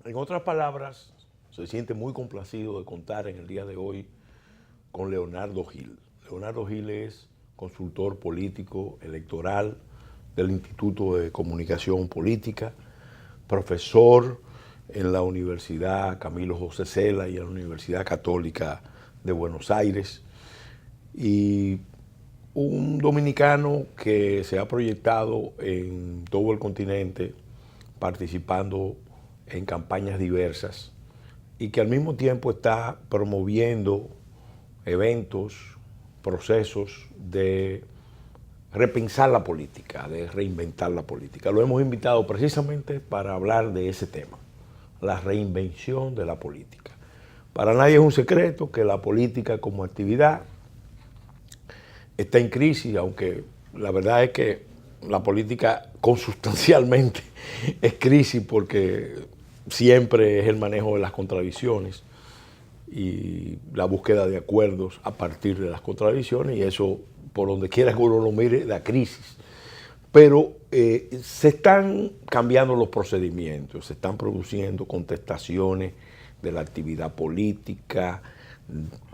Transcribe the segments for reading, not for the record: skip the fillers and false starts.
En otras palabras, se siente muy complacido de contar en el día de hoy con Leonardo Gil. Leonardo Gil es consultor político electoral del Instituto de Comunicación Política, profesor en la Universidad Camilo José Cela y en la Universidad Católica de Buenos Aires, y un dominicano que se ha proyectado en todo el continente participando en campañas diversas y que al mismo tiempo está promoviendo eventos, procesos de repensar la política, de reinventar la política. Lo hemos invitado precisamente para hablar de ese tema, la reinvención de la política. Para nadie es un secreto que la política como actividad está en crisis, aunque la verdad es que la política consustancialmente es crisis porque siempre es el manejo de las contradicciones y la búsqueda de acuerdos a partir de las contradicciones, y eso, por donde quiera que uno lo mire, da crisis. Pero se están cambiando los procedimientos, se están produciendo contestaciones de la actividad política,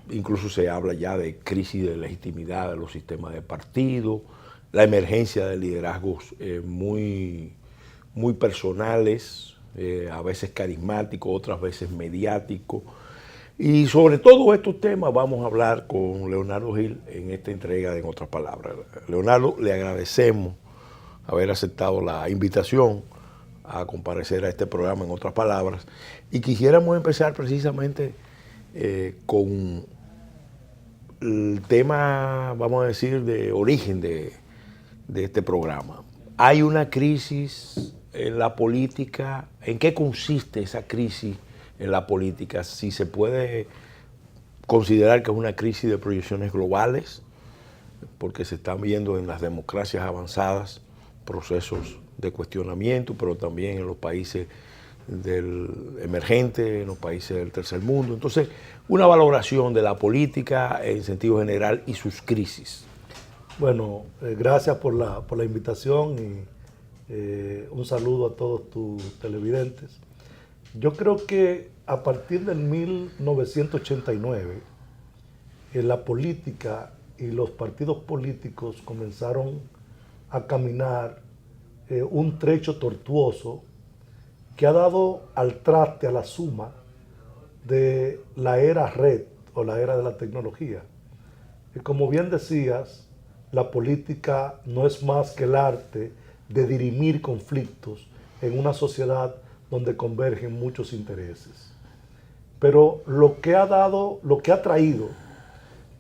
incluso se habla ya de crisis de legitimidad de los sistemas de partido, la emergencia de liderazgos muy personales, a veces carismáticos, otras veces mediáticos. Y sobre todos estos temas vamos a hablar con Leonardo Gil en esta entrega de En Otras Palabras. Leonardo, le agradecemos haber aceptado la invitación a comparecer a este programa En Otras Palabras, y quisiéramos empezar precisamente con el tema, vamos a decir, de origen de este programa. Hay una crisis en la política. ¿En qué consiste esa crisis en la política? Si se puede considerar que es una crisis de proyecciones globales, porque se están viendo en las democracias avanzadas procesos de cuestionamiento, pero también en los países del emergente, en los países del tercer mundo. Entonces, una valoración de la política en sentido general y sus crisis. Bueno, gracias por la invitación y un saludo a todos tus televidentes. Yo creo que a partir del 1989, la política y los partidos políticos comenzaron a caminar un trecho tortuoso que ha dado al traste, a la suma de la era red o la era de la tecnología. Y como bien decías, la política no es más que el arte de dirimir conflictos en una sociedad donde convergen muchos intereses. Pero lo que ha traído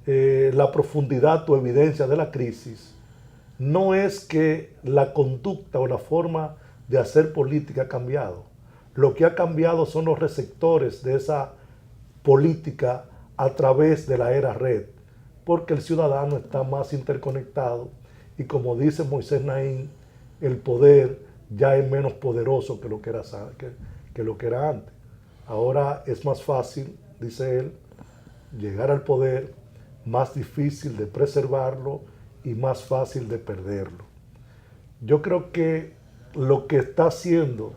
la profundidad o evidencia de la crisis no es que la conducta o la forma de hacer política ha cambiado. Lo que ha cambiado son los receptores de esa política a través de la era red, porque el ciudadano está más interconectado y, como dice Moisés Naín, el poder ya es menos poderoso que lo que era antes. Ahora es más fácil, dice él, llegar al poder, más difícil de preservarlo y más fácil de perderlo. Yo creo que lo que está haciendo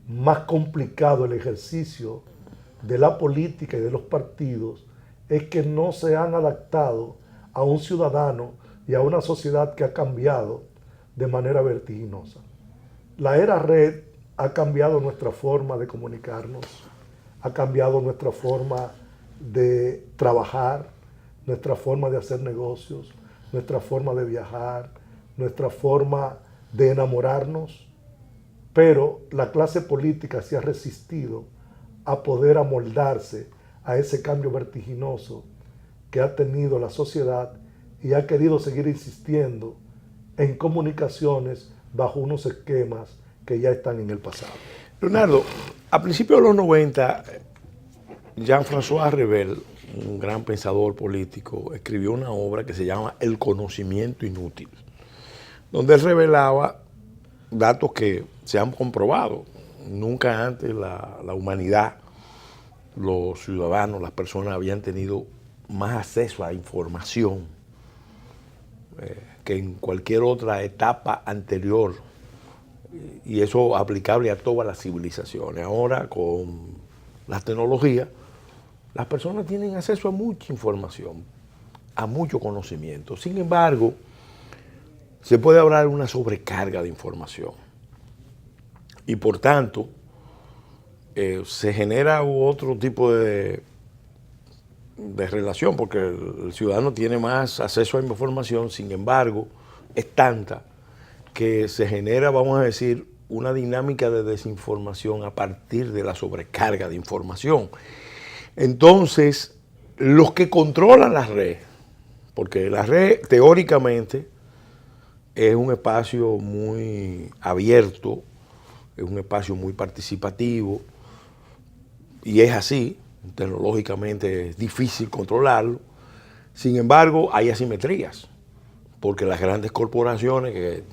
más complicado el ejercicio de la política y de los partidos es que no se han adaptado a un ciudadano y a una sociedad que ha cambiado de manera vertiginosa. La era red ha cambiado nuestra forma de comunicarnos, ha cambiado nuestra forma de trabajar, nuestra forma de hacer negocios, nuestra forma de viajar, nuestra forma de enamorarnos, pero la clase política se ha resistido a poder amoldarse a ese cambio vertiginoso que ha tenido la sociedad y ha querido seguir insistiendo en comunicaciones bajo unos esquemas que ya están en el pasado. Leonardo, a principios de los 90, Jean-François Revel, un gran pensador político, escribió una obra que se llama El conocimiento inútil, donde él revelaba datos que se han comprobado. Nunca antes la humanidad, los ciudadanos, las personas habían tenido más acceso a información que en cualquier otra etapa anterior y eso aplicable a todas las civilizaciones. Ahora, con las tecnologías, las personas tienen acceso a mucha información, a mucho conocimiento. Sin embargo, se puede hablar de una sobrecarga de información. Y por tanto, se genera otro tipo de relación, porque el ciudadano tiene más acceso a información, sin embargo, es tanta que se genera, vamos a decir, una dinámica de desinformación a partir de la sobrecarga de información. Entonces, los que controlan la red, porque la red teóricamente es un espacio muy abierto, es un espacio muy participativo, y es así, tecnológicamente es difícil controlarlo. Sin embargo, hay asimetrías, porque las grandes corporaciones que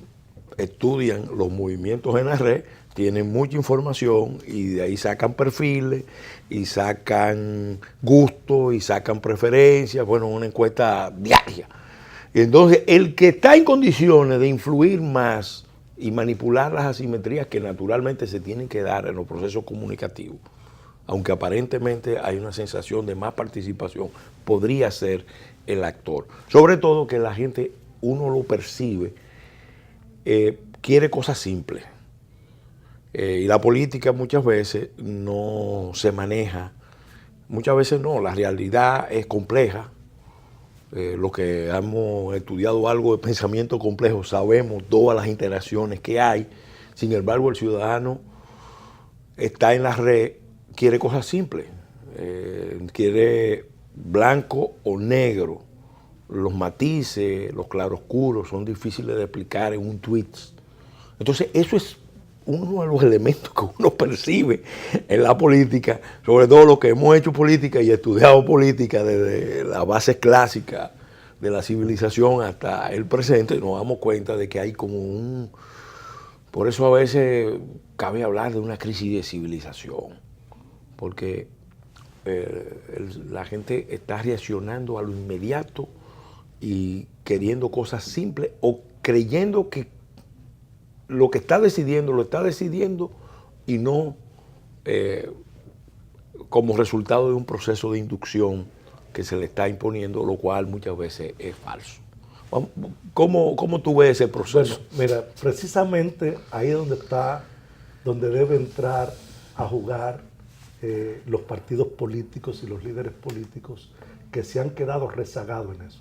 estudian los movimientos en la red tienen mucha información y de ahí sacan perfiles y sacan gustos y sacan preferencias, bueno, una encuesta diaria. Y entonces el que está en condiciones de influir más y manipular las asimetrías que naturalmente se tienen que dar en los procesos comunicativos, aunque aparentemente hay una sensación de más participación, podría ser el actor. Sobre todo que la gente, uno lo percibe, quiere cosas simples. Y la política muchas veces no se maneja, muchas veces no, la realidad es compleja. Los que hemos estudiado algo de pensamiento complejo sabemos todas las interacciones que hay. Sin embargo, el ciudadano está en la red, quiere cosas simples, quiere blanco o negro. Los matices, los claroscuros son difíciles de explicar en un tweet. Entonces, eso es uno de los elementos que uno percibe en la política, sobre todo los que hemos hecho política y estudiado política desde las bases clásicas de la civilización hasta el presente, nos damos cuenta de que hay como un... Por eso a veces cabe hablar de una crisis de civilización, porque la gente está reaccionando a lo inmediato y queriendo cosas simples o creyendo que lo que está decidiendo lo está decidiendo y no como resultado de un proceso de inducción que se le está imponiendo, lo cual muchas veces es falso. ¿Cómo tú ves ese proceso? Bueno, mira, precisamente ahí es donde debe entrar a jugar los partidos políticos y los líderes políticos que se han quedado rezagados en eso.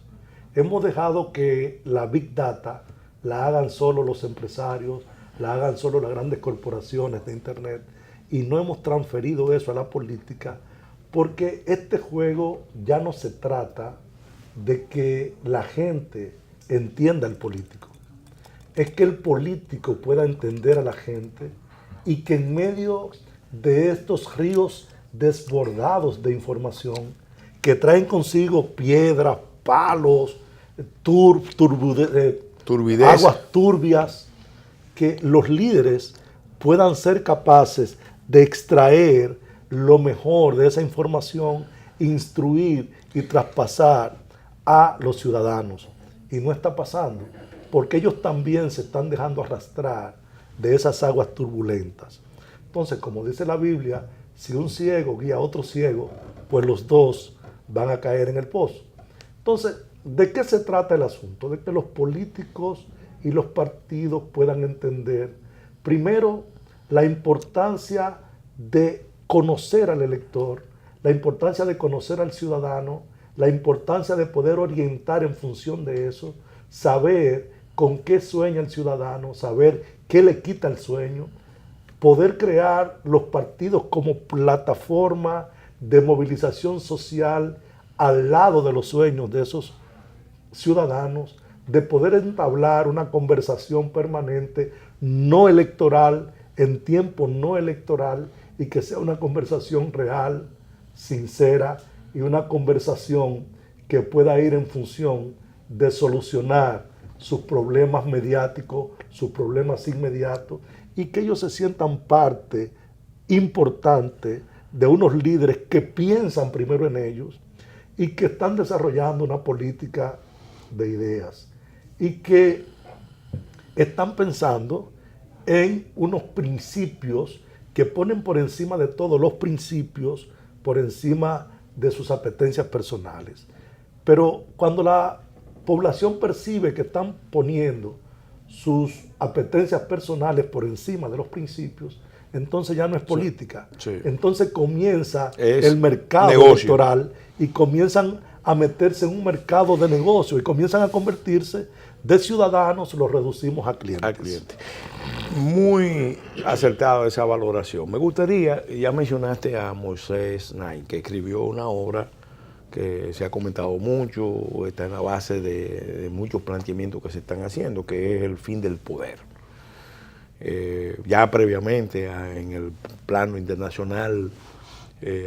Hemos dejado que la Big Data la hagan solo los empresarios, la hagan solo las grandes corporaciones de Internet, y no hemos transferido eso a la política, porque este juego ya no se trata de que la gente entienda al político, es que el político pueda entender a la gente y que en medio de estos ríos desbordados de información que traen consigo piedras, palos, aguas turbias, que los líderes puedan ser capaces de extraer lo mejor de esa información, instruir y traspasar a los ciudadanos. Y no está pasando, porque ellos también se están dejando arrastrar de esas aguas turbulentas. Entonces, como dice la Biblia, si un ciego guía a otro ciego, pues los dos van a caer en el pozo. Entonces, ¿de qué se trata el asunto? De que los políticos y los partidos puedan entender, primero, la importancia de conocer al elector, la importancia de conocer al ciudadano, la importancia de poder orientar en función de eso, saber con qué sueña el ciudadano, saber qué le quita el sueño, poder crear los partidos como plataforma de movilización social al lado de los sueños de esos ciudadanos, de poder entablar una conversación permanente, no electoral, en tiempo no electoral, y que sea una conversación real, sincera, y una conversación que pueda ir en función de solucionar sus problemas mediáticos, sus problemas inmediatos, y que ellos se sientan parte importante de unos líderes que piensan primero en ellos y que están desarrollando una política de ideas y que están pensando en unos principios que ponen por encima de todos los principios, por encima de sus apetencias personales. Pero cuando la población percibe que están poniendo sus apetencias personales por encima de los principios, entonces ya no es política. Sí. Entonces comienza Es el mercado negocio electoral y comienzan a meterse en un mercado de negocio y comienzan a convertirse de ciudadanos, los reducimos a clientes. Al cliente. Muy acertada esa valoración. Me gustaría, ya mencionaste a Moisés Naim, que escribió una obra que se ha comentado mucho, está en la base de muchos planteamientos que se están haciendo, que es el fin del poder. Ya previamente, en el plano internacional,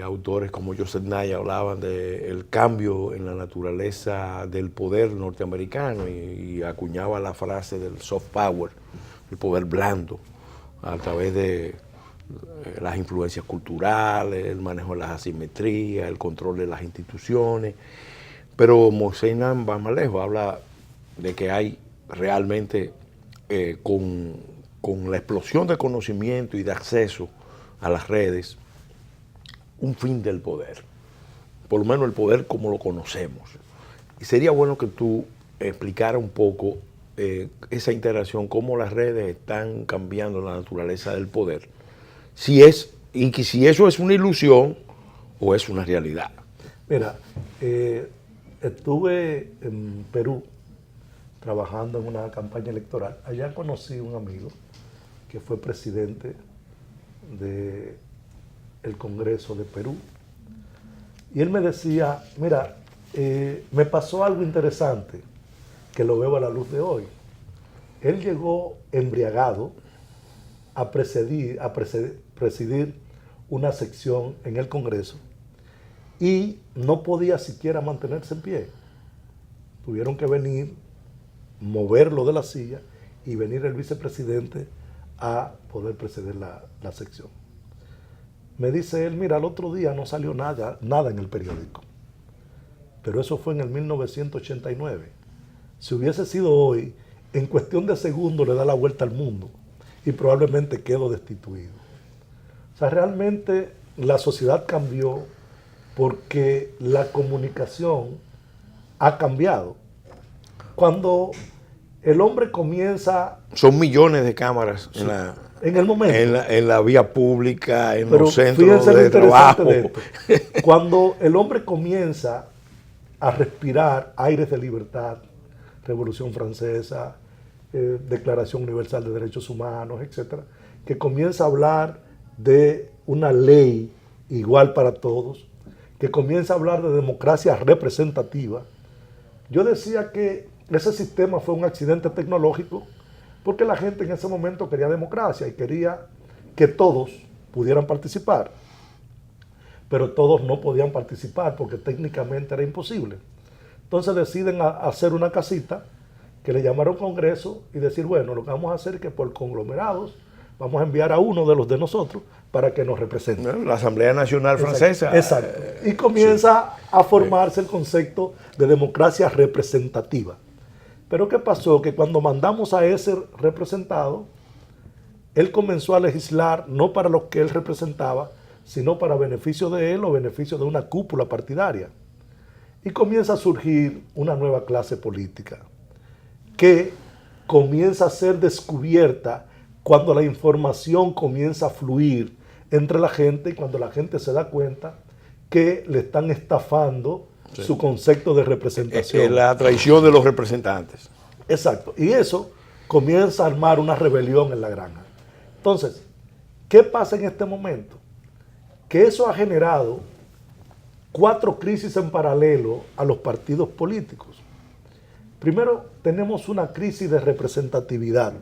autores como Joseph Nye hablaban del cambio en la naturaleza del poder norteamericano y acuñaba la frase del soft power, el poder blando, a través de las influencias culturales, el manejo de las asimetrías, el control de las instituciones. Pero Moisés Naim va más lejos, habla de que hay realmente, con la explosión de conocimiento y de acceso a las redes, un fin del poder, por lo menos el poder como lo conocemos. Y sería bueno que tú explicaras un poco esa interacción, cómo las redes están cambiando la naturaleza del poder, si eso es una ilusión o es una realidad. Mira, estuve en Perú trabajando en una campaña electoral. Allá conocí un amigo que fue presidente del Congreso de Perú. Y él me decía, mira, me pasó algo interesante, que lo veo a la luz de hoy. Él llegó embriagado a presidir una sección en el Congreso y no podía siquiera mantenerse en pie. Tuvieron que venir, moverlo de la silla y venir el vicepresidente a poder presidir la sección. Me dice él, mira, el otro día no salió nada en el periódico, pero eso fue en el 1989. Si hubiese sido hoy, en cuestión de segundos le da la vuelta al mundo y probablemente quedo destituido. O sea, realmente la sociedad cambió porque la comunicación ha cambiado. Cuando el hombre comienza... Son millones de cámaras en el momento. En la vía pública, en Pero los centros de trabajo. De esto. Cuando el hombre comienza a respirar aires de libertad, Revolución Francesa, Declaración Universal de Derechos Humanos, etcétera, que comienza a hablar de una ley igual para todos, que comienza a hablar de democracia representativa. Yo decía que ese sistema fue un accidente tecnológico porque la gente en ese momento quería democracia y quería que todos pudieran participar. Pero todos no podían participar porque técnicamente era imposible. Entonces deciden hacer una casita que le llamaron Congreso y decir, bueno, lo que vamos a hacer es que por conglomerados vamos a enviar a uno de los de nosotros para que nos represente. La Asamblea Nacional Francesa. Exacto. Y comienza a formarse el concepto de democracia representativa. Pero ¿qué pasó? Que cuando mandamos a ese representado, él comenzó a legislar no para lo que él representaba, sino para beneficio de él o beneficio de una cúpula partidaria. Y comienza a surgir una nueva clase política que comienza a ser descubierta cuando la información comienza a fluir entre la gente y cuando la gente se da cuenta que le están estafando su concepto de representación. La traición de los representantes. Exacto. Y eso comienza a armar una rebelión en la granja. Entonces, ¿qué pasa en este momento? Que eso ha generado 4 crisis en paralelo a los partidos políticos. Primero, tenemos una crisis de representatividad,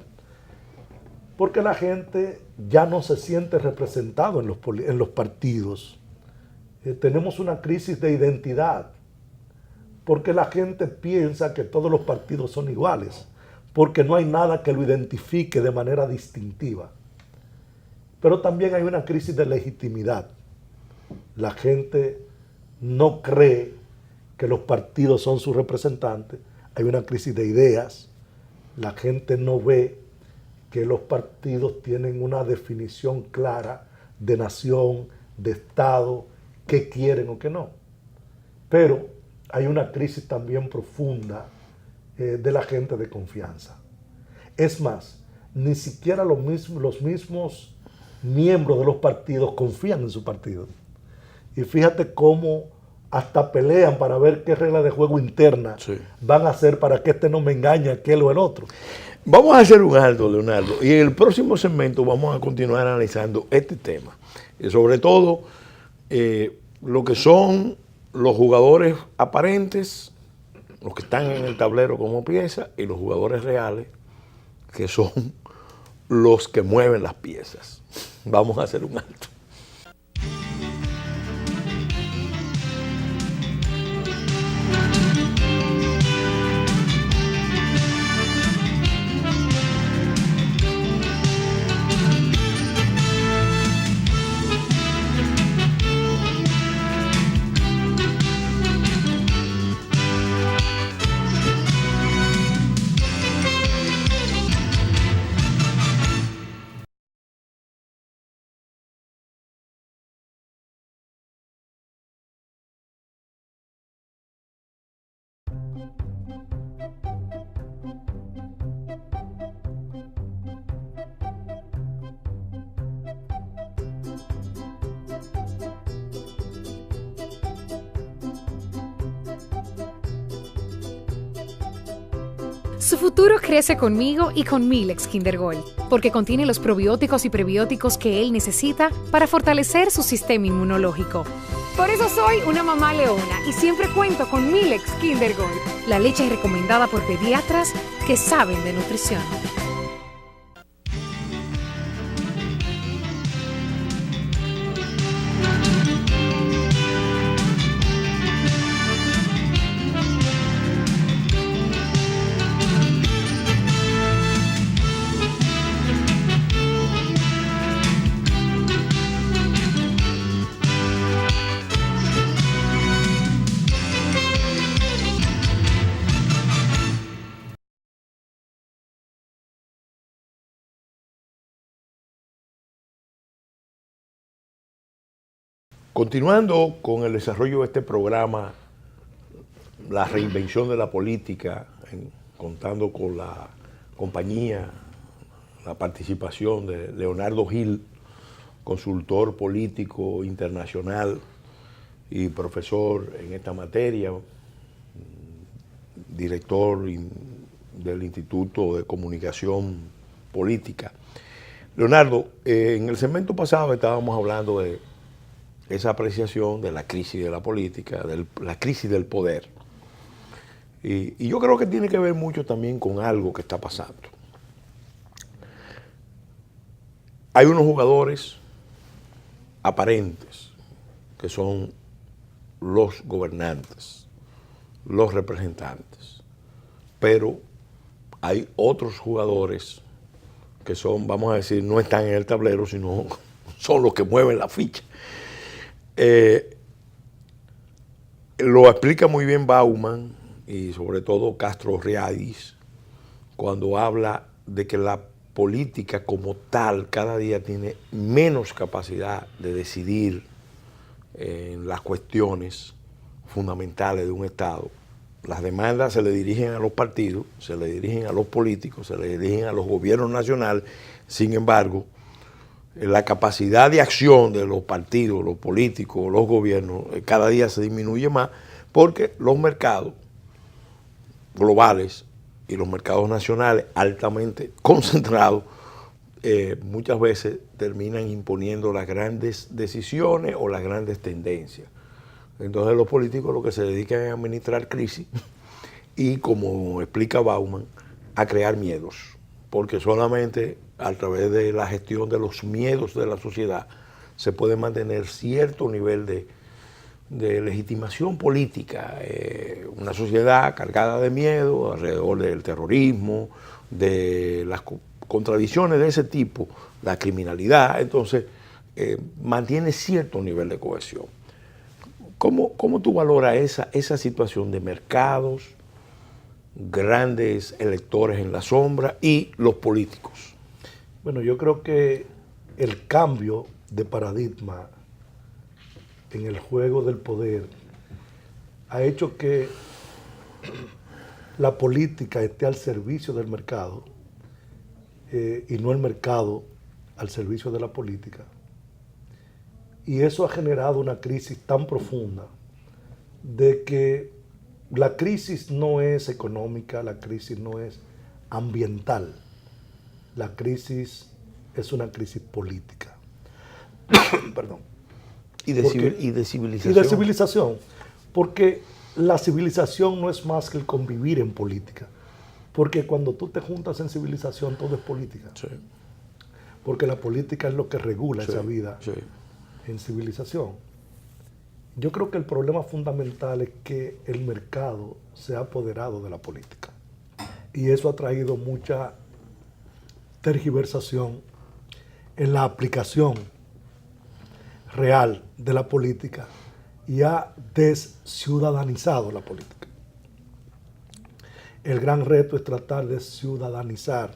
porque la gente ya no se siente representado en los partidos. Tenemos una crisis de identidad, porque la gente piensa que todos los partidos son iguales, porque no hay nada que lo identifique de manera distintiva. Pero también hay una crisis de legitimidad. La gente no cree que los partidos son sus representantes. Hay una crisis de ideas. La gente no ve que los partidos tienen una definición clara de nación, de Estado, qué quieren o qué no. Pero hay una crisis también profunda de la gente de confianza. Es más, ni siquiera los mismos miembros de los partidos confían en su partido. Y fíjate cómo hasta pelean para ver qué regla de juego interna van a hacer para que este no me engañe a aquel o el otro. Vamos a hacer un alto, Leonardo, y en el próximo segmento vamos a continuar analizando este tema. Y sobre todo, lo que son los jugadores aparentes, los que están en el tablero como pieza, y los jugadores reales, que son los que mueven las piezas. Vamos a hacer un alto. Su futuro crece conmigo y con Milex Kinder Gold, porque contiene los probióticos y prebióticos que él necesita para fortalecer su sistema inmunológico. Por eso soy una mamá leona y siempre cuento con Milex Kinder Gold, la leche recomendada por pediatras que saben de nutrición. Continuando con el desarrollo de este programa, la reinvención de la política, contando con la compañía, la participación de Leonardo Gil, consultor político internacional y profesor en esta materia, director del Instituto de Comunicación Política. Leonardo, en el segmento pasado estábamos hablando de esa apreciación de la crisis de la política, de la crisis del poder. Y yo creo que tiene que ver mucho también con algo que está pasando. Hay unos jugadores aparentes que son los gobernantes, los representantes, pero hay otros jugadores que son, vamos a decir, no están en el tablero, sino son los que mueven la ficha. Lo explica muy bien Bauman y sobre todo Castro Readis cuando habla de que la política como tal cada día tiene menos capacidad de decidir en las cuestiones fundamentales de un Estado. Las demandas se le dirigen a los partidos, se le dirigen a los políticos, se le dirigen a los gobiernos nacionales. Sin embargo, la capacidad de acción de los partidos, los políticos, los gobiernos, cada día se disminuye más porque los mercados globales y los mercados nacionales altamente concentrados muchas veces terminan imponiendo las grandes decisiones o las grandes tendencias. Entonces los políticos lo que se dedican es a administrar crisis y, como explica Bauman, a crear miedos, porque solamente a través de la gestión de los miedos de la sociedad se puede mantener cierto nivel de legitimación política. Una sociedad cargada de miedo alrededor del terrorismo, de las contradicciones de ese tipo, la criminalidad, entonces mantiene cierto nivel de cohesión. ¿Cómo tú valoras esa situación de mercados, grandes electores en la sombra y los políticos? Bueno, yo creo que el cambio de paradigma en el juego del poder ha hecho que la política esté al servicio del mercado y no el mercado al servicio de la política. Y eso ha generado una crisis tan profunda de que la crisis no es económica, la crisis no es ambiental, la crisis es una crisis política. Perdón. Y de civilización. Y de civilización, porque la civilización no es más que el convivir en política, porque cuando tú te juntas en civilización todo es política, Sí. porque la política es lo que regula Sí, esa vida sí. en civilización. Yo creo que el problema fundamental es que el mercado se ha apoderado de la política y eso ha traído mucha tergiversación en la aplicación real de la política y ha desciudadanizado la política. El gran reto es tratar de ciudadanizar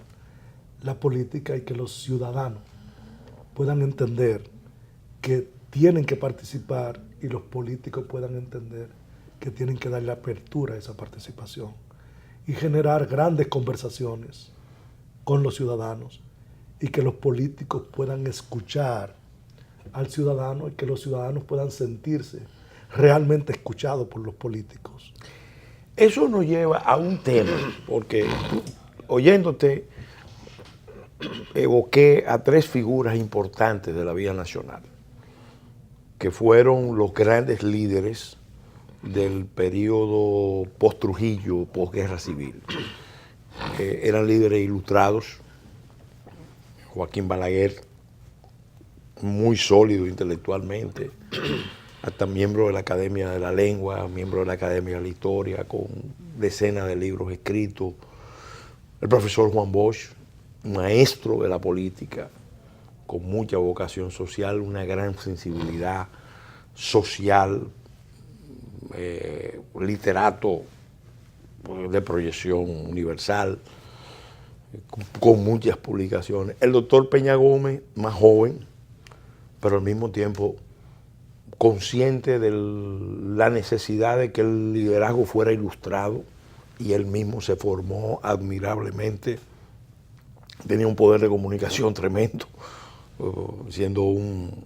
la política y que los ciudadanos puedan entender que tienen que participar y los políticos puedan entender que tienen que darle apertura a esa participación y generar grandes conversaciones con los ciudadanos y que los políticos puedan escuchar al ciudadano y que los ciudadanos puedan sentirse realmente escuchados por los políticos. Eso nos lleva a un tema, porque oyéndote evoqué a tres figuras importantes de la vida nacional, que fueron los grandes líderes del periodo post-Trujillo, post-guerra civil. Eran líderes ilustrados. Joaquín Balaguer, muy sólido intelectualmente, hasta miembro de la Academia de la Lengua, miembro de la Academia de la Historia, con decenas de libros escritos. El profesor Juan Bosch, maestro de la política, con mucha vocación social, una gran sensibilidad social, literato de proyección universal, con muchas publicaciones. El doctor Peña Gómez, más joven, pero al mismo tiempo consciente de la necesidad de que el liderazgo fuera ilustrado, y él mismo se formó admirablemente. Tenía un poder de comunicación tremendo, siendo un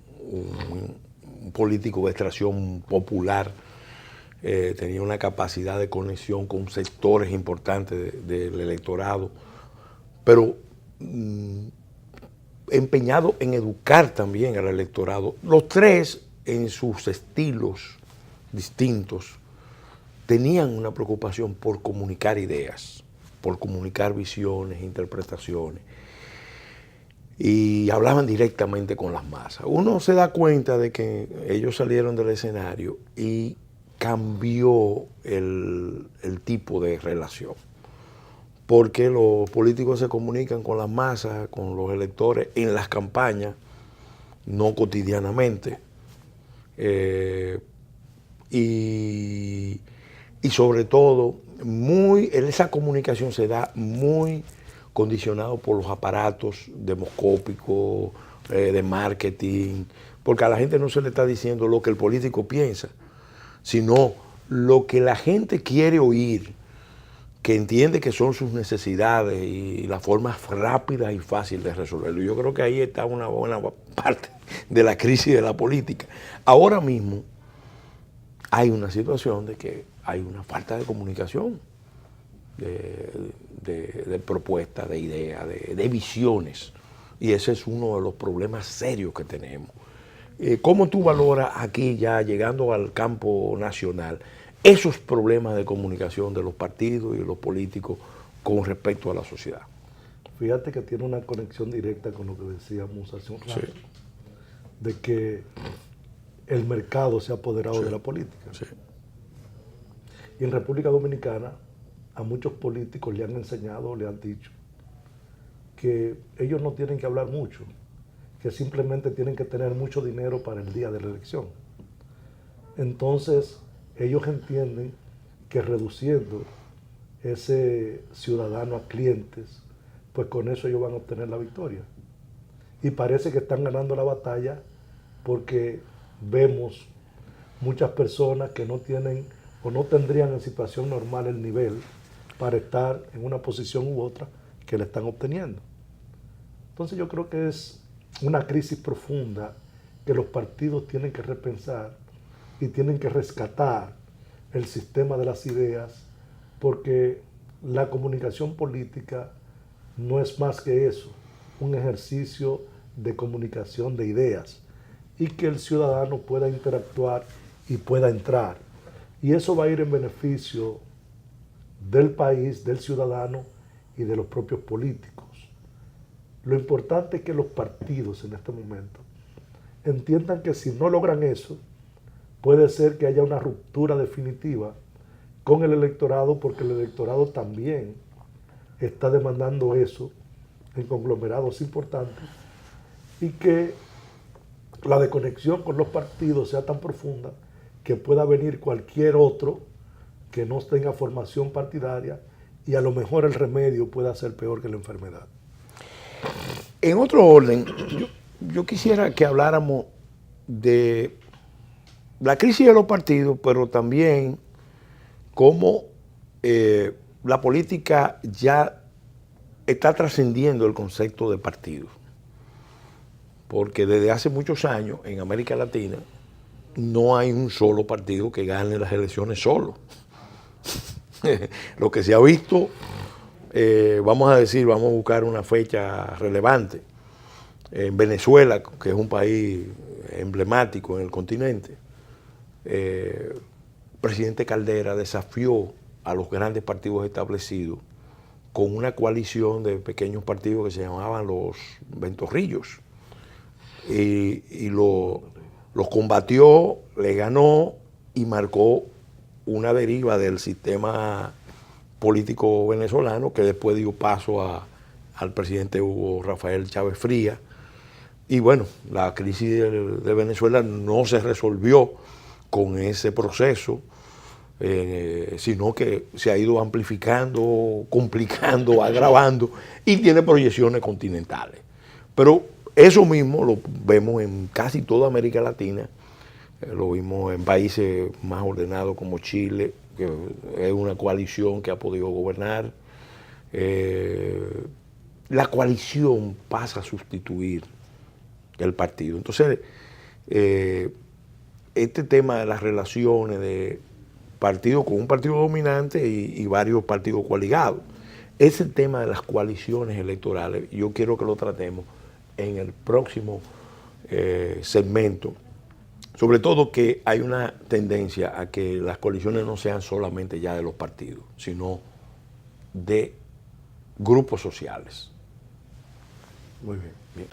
político de extracción popular. Tenía una capacidad de conexión con sectores importantes del electorado, pero empeñado en educar también al electorado. Los tres, en sus estilos distintos, tenían una preocupación por comunicar ideas, por comunicar visiones, interpretaciones, y hablaban directamente con las masas. Uno se da cuenta de que ellos salieron del escenario y cambió el tipo de relación, porque los políticos se comunican con las masas, con los electores en las campañas, no cotidianamente, y sobre todo esa comunicación se da muy condicionado por los aparatos demoscópicos, de marketing, porque a la gente no se le está diciendo lo que el político piensa, sino lo que la gente quiere oír, que entiende que son sus necesidades y la forma rápida y fácil de resolverlo. Yo creo que ahí está una buena parte de la crisis de la política. Ahora mismo hay una situación de que hay una falta de comunicación, de propuestas, de ideas, de visiones, y ese es uno de los problemas serios que tenemos. ¿Cómo tú valoras aquí, ya llegando al campo nacional, esos problemas de comunicación de los partidos y de los políticos con respecto a la sociedad? Fíjate que tiene una conexión directa con lo que decíamos hace un rato, sí, de que el mercado se ha apoderado, sí, de la política. Sí. Y en República Dominicana a muchos políticos le han enseñado, le han dicho que ellos no tienen que hablar mucho, que simplemente tienen que tener mucho dinero para el día de la elección. Entonces, ellos entienden que reduciendo ese ciudadano a clientes, pues con eso ellos van a obtener la victoria. y parece que están ganando la batalla porque vemos muchas personas que no tienen o no tendrían en situación normal el nivel para estar en una posición u otra que le están obteniendo. Entonces yo creo que es una crisis profunda que los partidos tienen que repensar y tienen que rescatar el sistema de las ideas, porque la comunicación política no es más que eso, un ejercicio de comunicación de ideas y que el ciudadano pueda interactuar y pueda entrar. Y eso va a ir en beneficio del país, del ciudadano y de los propios políticos. Lo importante es que los partidos en este momento entiendan que si no logran eso, puede ser que haya una ruptura definitiva con el electorado, porque el electorado también está demandando eso en conglomerados importantes, y que la desconexión con los partidos sea tan profunda que pueda venir cualquier otro que no tenga formación partidaria y a lo mejor el remedio pueda ser peor que la enfermedad. En otro orden, yo quisiera que habláramos de la crisis de los partidos, pero también cómo la política ya está trascendiendo el concepto de partido. Porque desde hace muchos años en América Latina no hay un solo partido que gane las elecciones solo. Lo que se ha visto, vamos a buscar una fecha relevante. En Venezuela, que es un país emblemático en el continente, el presidente Caldera desafió a los grandes partidos establecidos con una coalición de pequeños partidos que se llamaban los Ventorrillos. Y los combatió, le ganó y marcó una deriva del sistema político venezolano que después dio paso al presidente Hugo Rafael Chávez Frías. Y bueno, la crisis de Venezuela no se resolvió con ese proceso, sino que se ha ido amplificando, complicando, agravando y tiene proyecciones continentales. Pero eso mismo lo vemos en casi toda América Latina, lo vimos en países más ordenados como Chile, que es una coalición que ha podido gobernar. La coalición pasa a sustituir el partido. Entonces, este tema de las relaciones de partido con un partido dominante y varios partidos coaligados, ese tema de las coaliciones electorales, yo quiero que lo tratemos en el próximo segmento. Sobre todo que hay una tendencia a que las coaliciones no sean solamente ya de los partidos, sino de grupos sociales. Muy bien. Bien.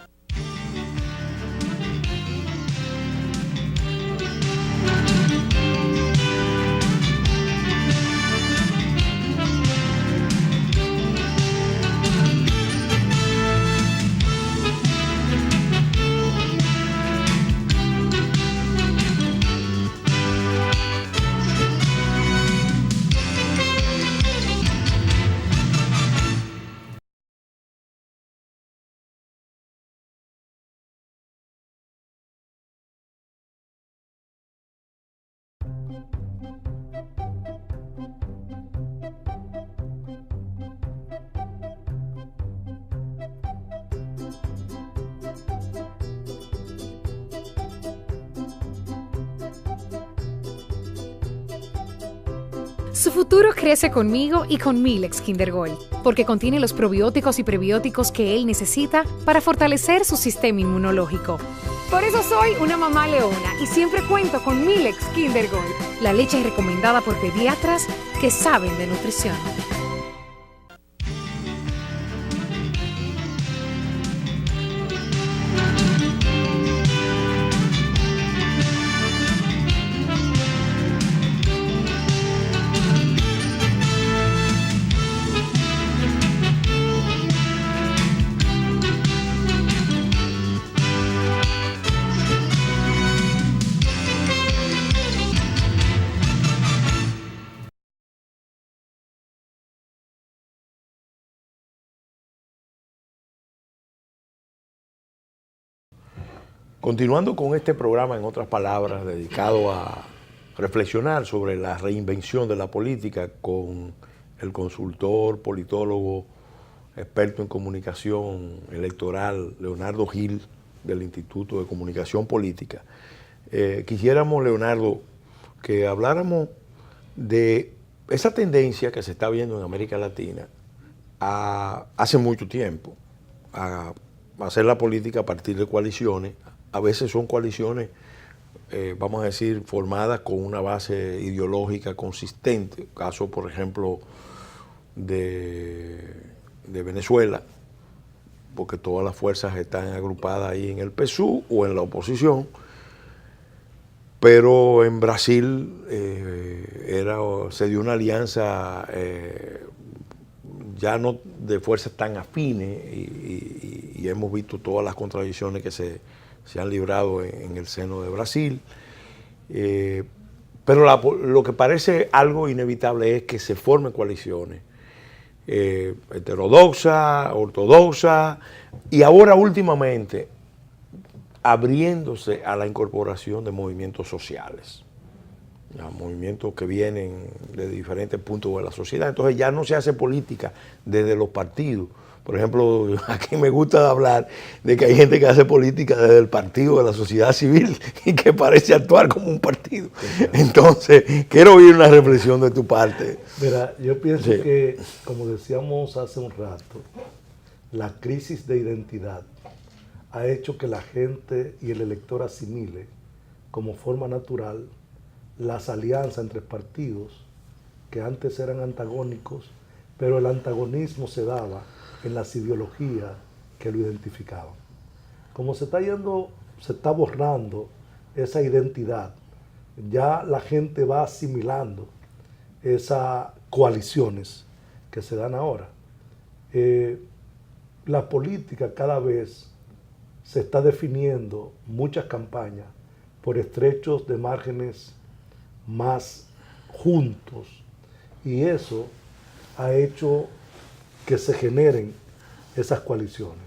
Su futuro crece conmigo y con Milex Kinder Gold, porque contiene los probióticos y prebióticos que él necesita para fortalecer su sistema inmunológico. Por eso soy una mamá leona y siempre cuento con Milex Kinder Gold, la leche recomendada por pediatras que saben de nutrición. Continuando con este programa, en otras palabras, dedicado a reflexionar sobre la reinvención de la política con el consultor, politólogo, experto en comunicación electoral, Leonardo Gil, del Instituto de Comunicación Política. Quisiéramos, Leonardo, que habláramos de esa tendencia que se está viendo en América Latina hace mucho tiempo, a hacer la política a partir de coaliciones. A veces son coaliciones, vamos a decir, formadas con una base ideológica consistente. Caso, por ejemplo, de Venezuela, porque todas las fuerzas están agrupadas ahí en el PSUV o en la oposición. Pero en Brasil se dio una alianza ya no de fuerzas tan afines y hemos visto todas las contradicciones que se han librado en el seno de Brasil. Pero lo que parece algo inevitable es que se formen coaliciones heterodoxas, ortodoxas y ahora últimamente abriéndose a la incorporación de movimientos sociales, movimientos que vienen de diferentes puntos de la sociedad. Entonces ya no se hace política desde los partidos. Por ejemplo, aquí me gusta hablar de que hay gente que hace política desde el partido de la sociedad civil y que parece actuar como un partido. Entonces, quiero oír una reflexión de tu parte. Mira, yo pienso que, como decíamos hace un rato, la crisis de identidad ha hecho que la gente y el elector asimile como forma natural las alianzas entre partidos que antes eran antagónicos, pero el antagonismo se daba en las ideologías que lo identificaban. Como se está borrando esa identidad, ya la gente va asimilando esas coaliciones que se dan ahora. La política cada vez se está definiendo, muchas campañas, por estrechos de márgenes más juntos, y eso ha hecho que se generen esas coaliciones.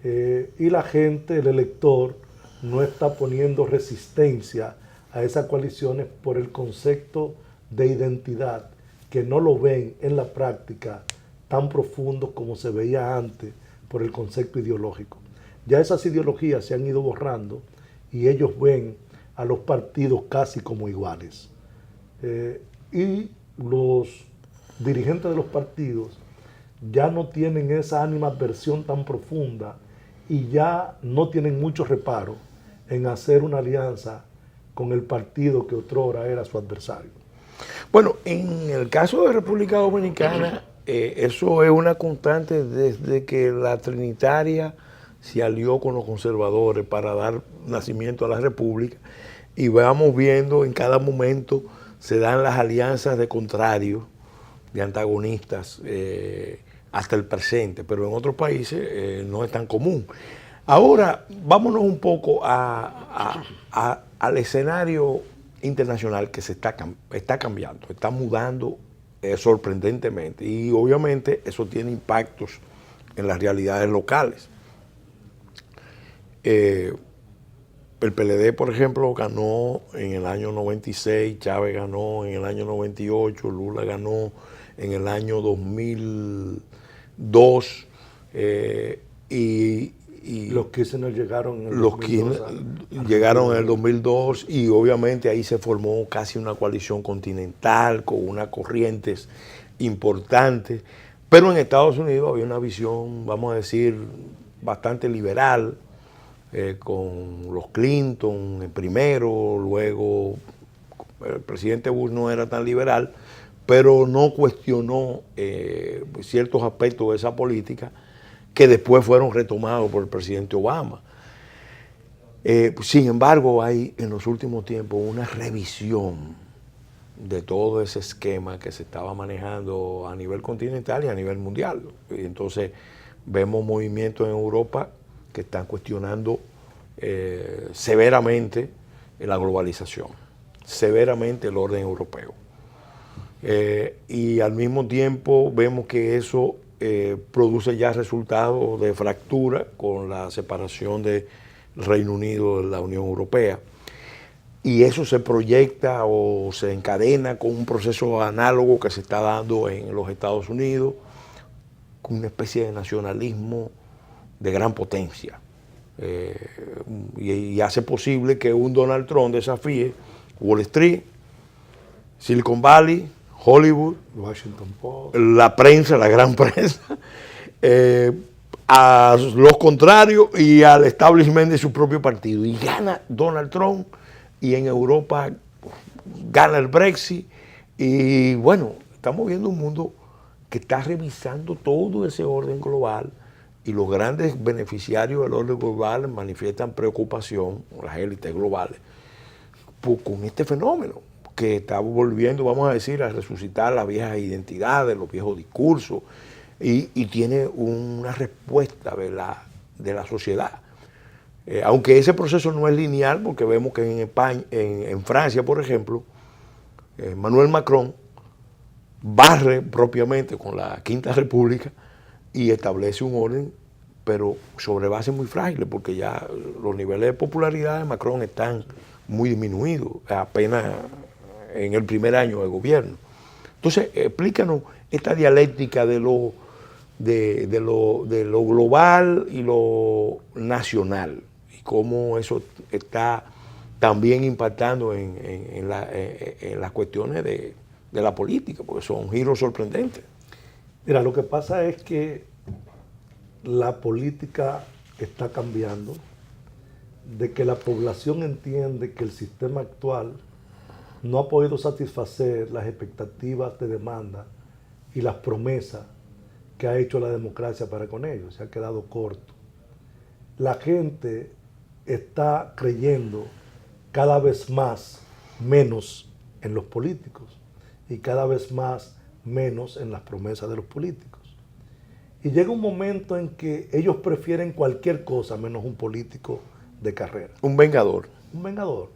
Y la gente, el elector, no está poniendo resistencia a esas coaliciones por el concepto de identidad, que no lo ven en la práctica tan profundo como se veía antes por el concepto ideológico. Ya esas ideologías se han ido borrando y ellos ven a los partidos casi como iguales. Y los dirigentes de los partidos ya no tienen esa animadversión tan profunda y ya no tienen mucho reparo en hacer una alianza con el partido que otrora era su adversario. Bueno, en el caso de República Dominicana, eso es una constante desde que la Trinitaria se alió con los conservadores para dar nacimiento a la República, y vamos viendo en cada momento se dan las alianzas de contrarios, de antagonistas, hasta el presente, pero en otros países no es tan común. Ahora, vámonos un poco al escenario internacional que se está cambiando, está mudando sorprendentemente, y obviamente eso tiene impactos en las realidades locales. El PLD, por ejemplo, ganó en el año 96, Chávez ganó en el año 98, Lula ganó en el año 2002, y los Kirchner llegaron en el 2002. Llegaron en el 2002 y obviamente ahí se formó casi una coalición continental con unas corrientes importantes, pero en Estados Unidos había una visión, vamos a decir, bastante liberal, con los Clinton primero, luego el presidente Bush no era tan liberal, pero no cuestionó ciertos aspectos de esa política que después fueron retomados por el presidente Obama. Sin embargo, hay en los últimos tiempos una revisión de todo ese esquema que se estaba manejando a nivel continental y a nivel mundial. Y entonces vemos movimientos en Europa que están cuestionando severamente la globalización, severamente el orden europeo. Y al mismo tiempo vemos que eso produce ya resultados de fractura con la separación de el Reino Unido de la Unión Europea. Y eso se proyecta o se encadena con un proceso análogo que se está dando en los Estados Unidos, con una especie de nacionalismo de gran potencia. Y hace posible que un Donald Trump desafíe Wall Street, Silicon Valley, Hollywood, Washington Post, la prensa, la gran prensa, a los contrarios y al establishment de su propio partido. Y gana Donald Trump, y en Europa gana el Brexit. Y bueno, estamos viendo un mundo que está revisando todo ese orden global, y los grandes beneficiarios del orden global manifiestan preocupación, las élites globales, con este fenómeno que está volviendo, vamos a decir, a resucitar las viejas identidades, los viejos discursos, y tiene una respuesta de la sociedad. Aunque ese proceso no es lineal, porque vemos que en España, en Francia, por ejemplo, Emmanuel Macron barre propiamente con la Quinta República y establece un orden, pero sobre bases muy frágiles, porque ya los niveles de popularidad de Macron están muy disminuidos, apenas en el primer año de gobierno. Entonces, explícanos esta dialéctica de lo global y lo nacional, y cómo eso está también impactando en las cuestiones de la política, porque son giros sorprendentes. Mira, lo que pasa es que la política está cambiando, de que la población entiende que el sistema actual no ha podido satisfacer las expectativas de demanda y las promesas que ha hecho la democracia para con ellos. Se ha quedado corto. La gente está creyendo cada vez más menos en los políticos y cada vez más menos en las promesas de los políticos. Y llega un momento en que ellos prefieren cualquier cosa menos un político de carrera. Un vengador. Un vengador.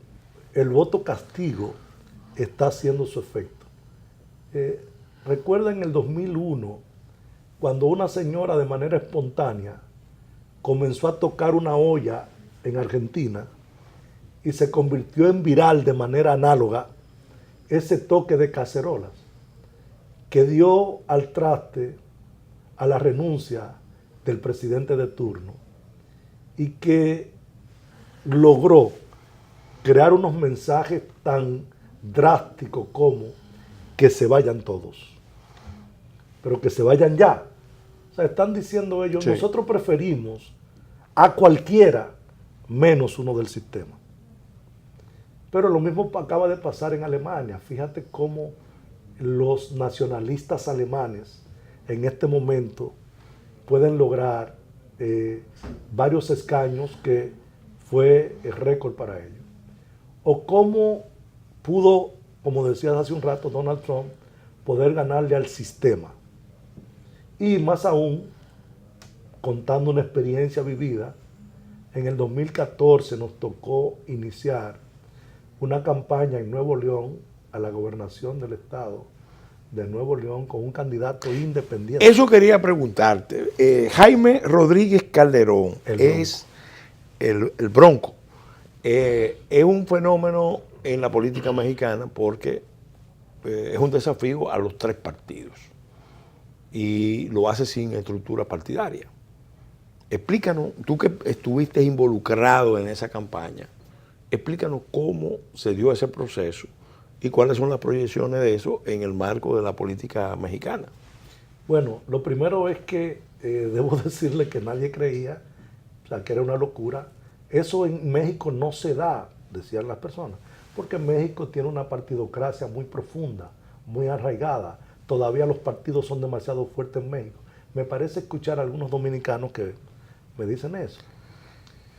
El voto castigo está haciendo su efecto. Recuerda en el 2001, cuando una señora de manera espontánea comenzó a tocar una olla en Argentina y se convirtió en viral de manera análoga ese toque de cacerolas que dio al traste a la renuncia del presidente de turno y que logró crear unos mensajes tan drásticos como que se vayan todos, pero que se vayan ya. O sea, están diciendo ellos, sí, nosotros preferimos a cualquiera menos uno del sistema. Pero lo mismo acaba de pasar en Alemania. Fíjate cómo los nacionalistas alemanes en este momento pueden lograr varios escaños, que fue el récord para ellos. O cómo pudo, como decías hace un rato, Donald Trump, poder ganarle al sistema. Y más aún, contando una experiencia vivida, en el 2014 nos tocó iniciar una campaña en Nuevo León a la gobernación del estado de Nuevo León con un candidato independiente. Eso quería preguntarte. Jaime Rodríguez Calderón es el Bronco. Es un fenómeno en la política mexicana porque es un desafío a los tres partidos y lo hace sin estructura partidaria. Explícanos, tú que estuviste involucrado en esa campaña, explícanos cómo se dio ese proceso y cuáles son las proyecciones de eso en el marco de la política mexicana. Bueno, lo primero es que debo decirle que nadie creía, o sea, que era una locura. Eso en México no se da, decían las personas, porque México tiene una partidocracia muy profunda, muy arraigada. Todavía los partidos son demasiado fuertes en México. Me parece escuchar a algunos dominicanos que me dicen eso.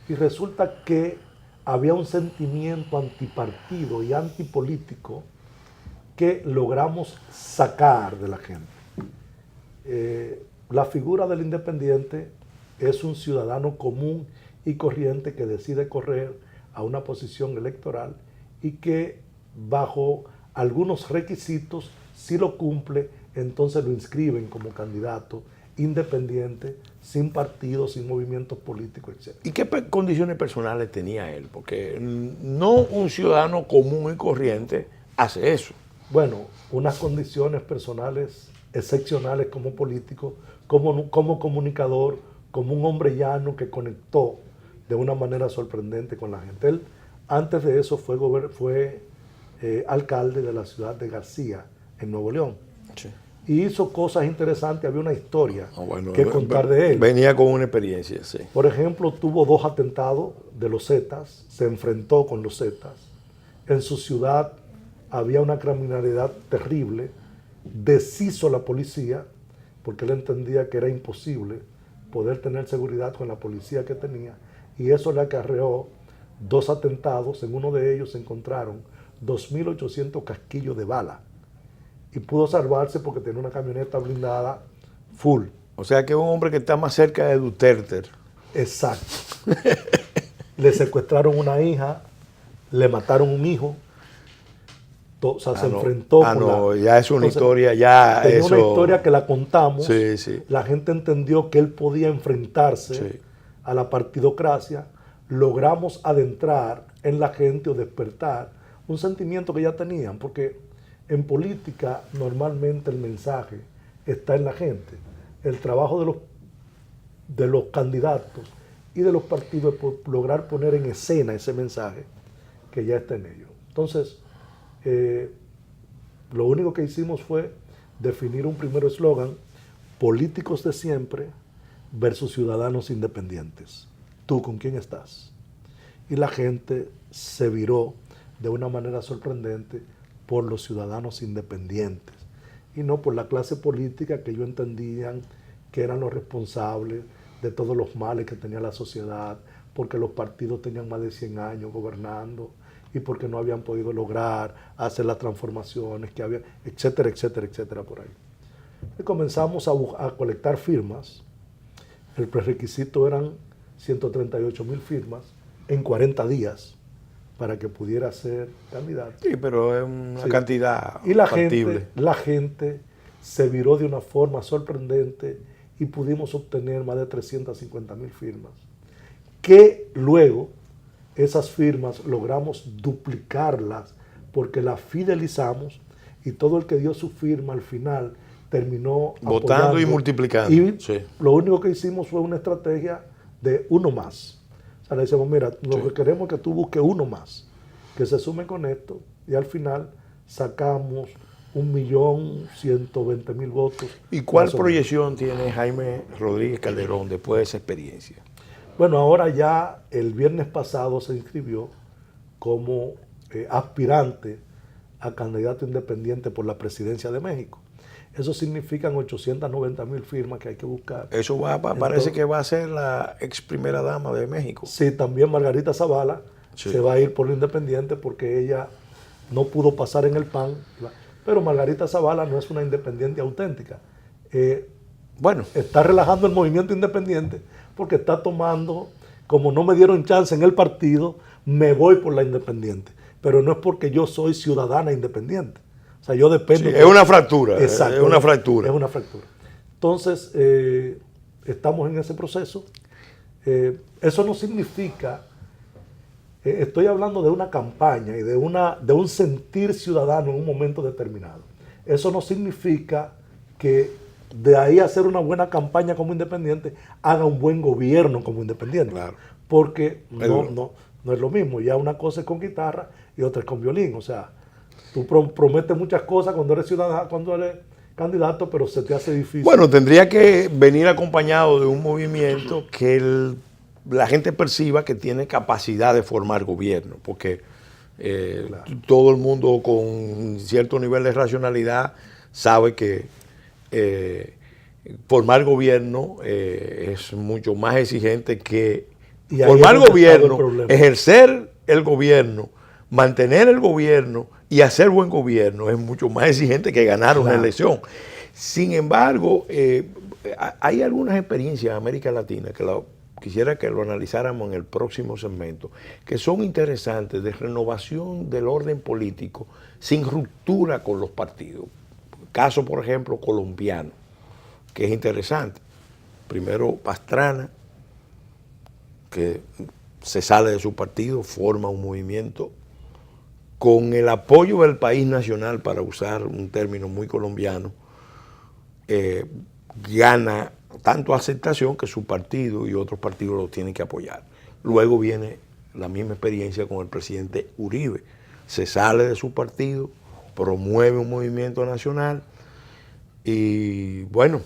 Y resulta que había un sentimiento antipartido y antipolítico que logramos sacar de la gente. La figura del independiente es un ciudadano común y corriente que decide correr a una posición electoral y que bajo algunos requisitos, si lo cumple, entonces lo inscriben como candidato independiente, sin partidos, sin movimientos políticos, etc. ¿Y qué condiciones personales tenía él? Porque no un ciudadano común y corriente hace eso. Bueno, unas condiciones personales excepcionales como político, como comunicador, como un hombre llano que conectó de una manera sorprendente con la gente. Él, antes de eso, fue alcalde de la ciudad de García, en Nuevo León. Sí. Y hizo cosas interesantes, había una historia que contar de él. Venía con una experiencia, sí. Por ejemplo, tuvo 2 atentados de los Zetas, se enfrentó con los Zetas. En su ciudad había una criminalidad terrible, deshizo la policía, porque él entendía que era imposible poder tener seguridad con la policía que tenía, y eso le acarreó 2 atentados. En uno de ellos se encontraron 2.800 casquillos de bala, y pudo salvarse porque tenía una camioneta blindada full. O sea que es un hombre que está más cerca de Duterte. Exacto. Le secuestraron una hija, le mataron un hijo, o sea, se enfrentó con ya es una historia, ya tenía eso... una historia que la contamos, sí, sí. La gente entendió que él podía enfrentarse a la partidocracia, logramos adentrar en la gente o despertar un sentimiento que ya tenían, porque en política normalmente el mensaje está en la gente. El trabajo de los candidatos y de los partidos es lograr poner en escena ese mensaje que ya está en ellos. Entonces, lo único que hicimos fue definir un primer eslogan: políticos de siempre versus ciudadanos independientes. ¿Tú con quién estás? Y la gente se viró de una manera sorprendente por los ciudadanos independientes y no por la clase política que ellos entendían que eran los responsables de todos los males que tenía la sociedad, porque los partidos tenían más de 100 años gobernando y porque no habían podido lograr hacer las transformaciones que había, etcétera, etcétera, etcétera, por ahí. Y comenzamos a colectar firmas. El prerequisito eran 138,000 firmas en 40 días para que pudiera ser candidato. Sí, pero es una cantidad y la factible. La gente se viró de una forma sorprendente y pudimos obtener más de 350,000 firmas, que luego esas firmas logramos duplicarlas porque las fidelizamos, y todo el que dio su firma al final terminó votando apoyando, y multiplicando. Y lo único que hicimos fue una estrategia de uno más. O sea, le decimos, mira, lo que queremos es que tú busques uno más, que se sume con esto, y al final sacamos 1.120.000 votos. ¿Y cuál proyección tiene Jaime Rodríguez Calderón después de esa experiencia? Bueno, ahora ya el viernes pasado se inscribió como aspirante a candidato independiente por la presidencia de México. Eso significan 890,000 firmas que hay que buscar. Eso parece que va a ser la ex primera dama de México. Sí, también Margarita Zavala se va a ir por lo independiente porque ella no pudo pasar en el PAN. Pero Margarita Zavala no es una independiente auténtica. Está relajando el movimiento independiente porque está tomando, como no me dieron chance en el partido, me voy por la independiente. Pero no es porque yo soy ciudadana independiente. O sea, yo dependo. Sí, es una fractura. Exacto. Es una fractura. Es una fractura. Entonces, estamos en ese proceso. Eso no significa, estoy hablando de una campaña y de un sentir ciudadano en un momento determinado. Eso no significa que de ahí hacer una buena campaña como independiente haga un buen gobierno como independiente. Claro. Porque no es lo mismo. Ya una cosa es con guitarra y otra es con violín. O sea, tú prometes muchas cosas cuando eres ciudadano, cuando eres candidato, pero se te hace difícil. Bueno, tendría que venir acompañado de un movimiento que la gente perciba que tiene capacidad de formar gobierno, porque todo el mundo con cierto nivel de racionalidad sabe que formar gobierno es mucho más exigente que formar gobierno, ejercer el gobierno, mantener el gobierno y hacer buen gobierno es mucho más exigente que ganar una elección. Sin embargo, hay algunas experiencias en América Latina que quisiera que lo analizáramos en el próximo segmento, que son interesantes, de renovación del orden político sin ruptura con los partidos. Caso, por ejemplo, colombiano, que es interesante. Primero Pastrana, que se sale de su partido, forma un movimiento con el apoyo del país nacional, para usar un término muy colombiano, gana tanto aceptación que su partido y otros partidos lo tienen que apoyar. Luego viene la misma experiencia con el presidente Uribe. Se sale de su partido, promueve un movimiento nacional y bueno,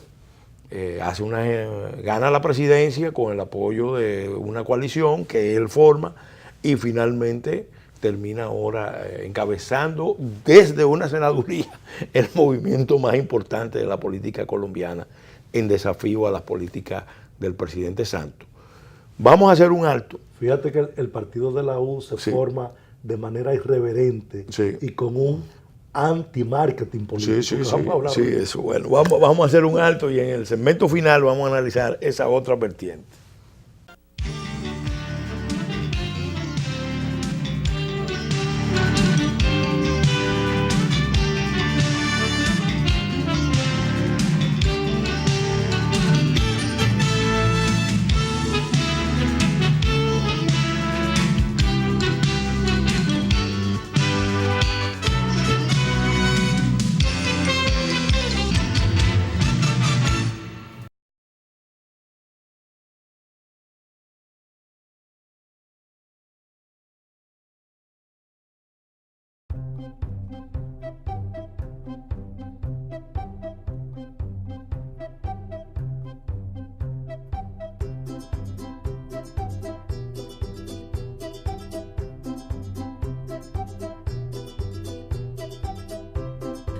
gana la presidencia con el apoyo de una coalición que él forma y finalmente termina ahora encabezando desde una senaduría el movimiento más importante de la política colombiana en desafío a las políticas del presidente Santos. Vamos a hacer un alto. Fíjate que el partido de la U se forma de manera irreverente y con un anti-marketing político. Sí, eso. Bueno, vamos a hacer un alto y en el segmento final vamos a analizar esa otra vertiente.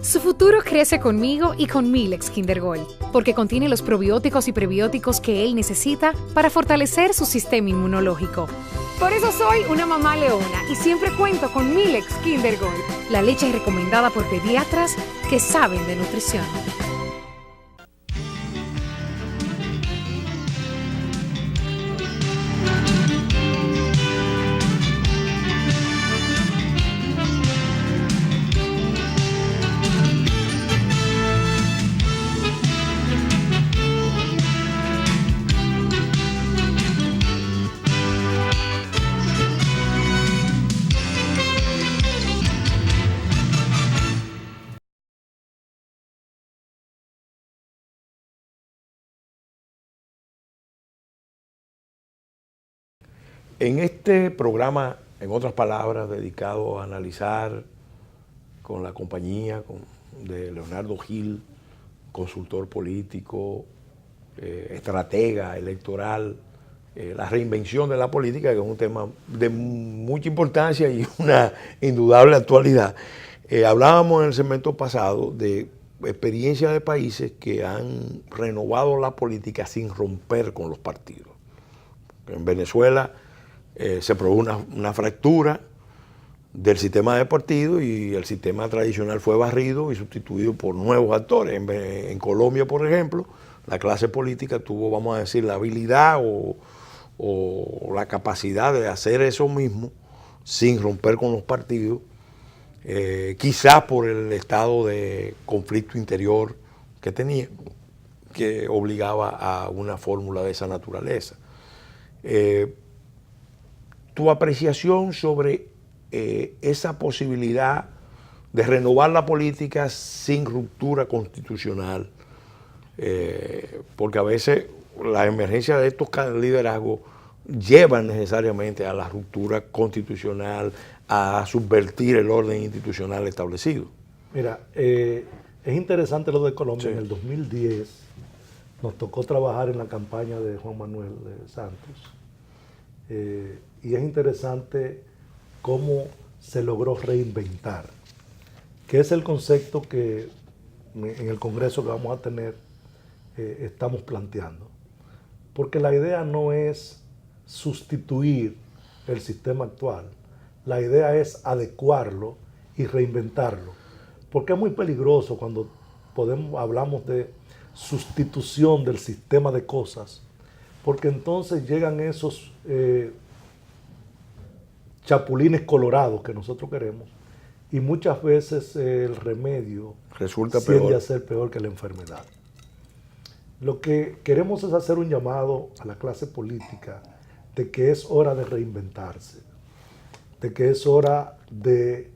Su futuro crece conmigo y con Milex Kinder Gold, porque contiene los probióticos y prebióticos que él necesita para fortalecer su sistema inmunológico. Por eso soy una mamá leona y siempre cuento con Milex Kinder Gold, la leche recomendada por pediatras que saben de nutrición. En este programa, en otras palabras, dedicado a analizar con la compañía de Leonardo Gil, consultor político, estratega electoral, la reinvención de la política, que es un tema de mucha importancia y una indudable actualidad. Hablábamos en el segmento pasado de experiencias de países que han renovado la política sin romper con los partidos. En Venezuela se produjo una fractura del sistema de partidos y el sistema tradicional fue barrido y sustituido por nuevos actores. En Colombia, por ejemplo, la clase política tuvo, vamos a decir, la habilidad o la capacidad de hacer eso mismo sin romper con los partidos, quizás por el estado de conflicto interior que tenía, que obligaba a una fórmula de esa naturaleza. Tu apreciación sobre esa posibilidad de renovar la política sin ruptura constitucional, porque a veces la emergencia de estos liderazgos llevan necesariamente a la ruptura constitucional, a subvertir el orden institucional establecido. Mira, es interesante lo de Colombia. Sí. En el 2010 nos tocó trabajar en la campaña de Juan Manuel Santos. Y es interesante cómo se logró reinventar, que es el concepto que en el Congreso que vamos a tener estamos planteando. Porque la idea no es sustituir el sistema actual, la idea es adecuarlo y reinventarlo. Porque es muy peligroso cuando hablamos de sustitución del sistema de cosas, porque entonces llegan esos chapulines colorados que nosotros queremos y muchas veces el remedio resulta tiende peor. A ser peor que la enfermedad. Lo que queremos es hacer un llamado a la clase política de que es hora de reinventarse, de que es hora de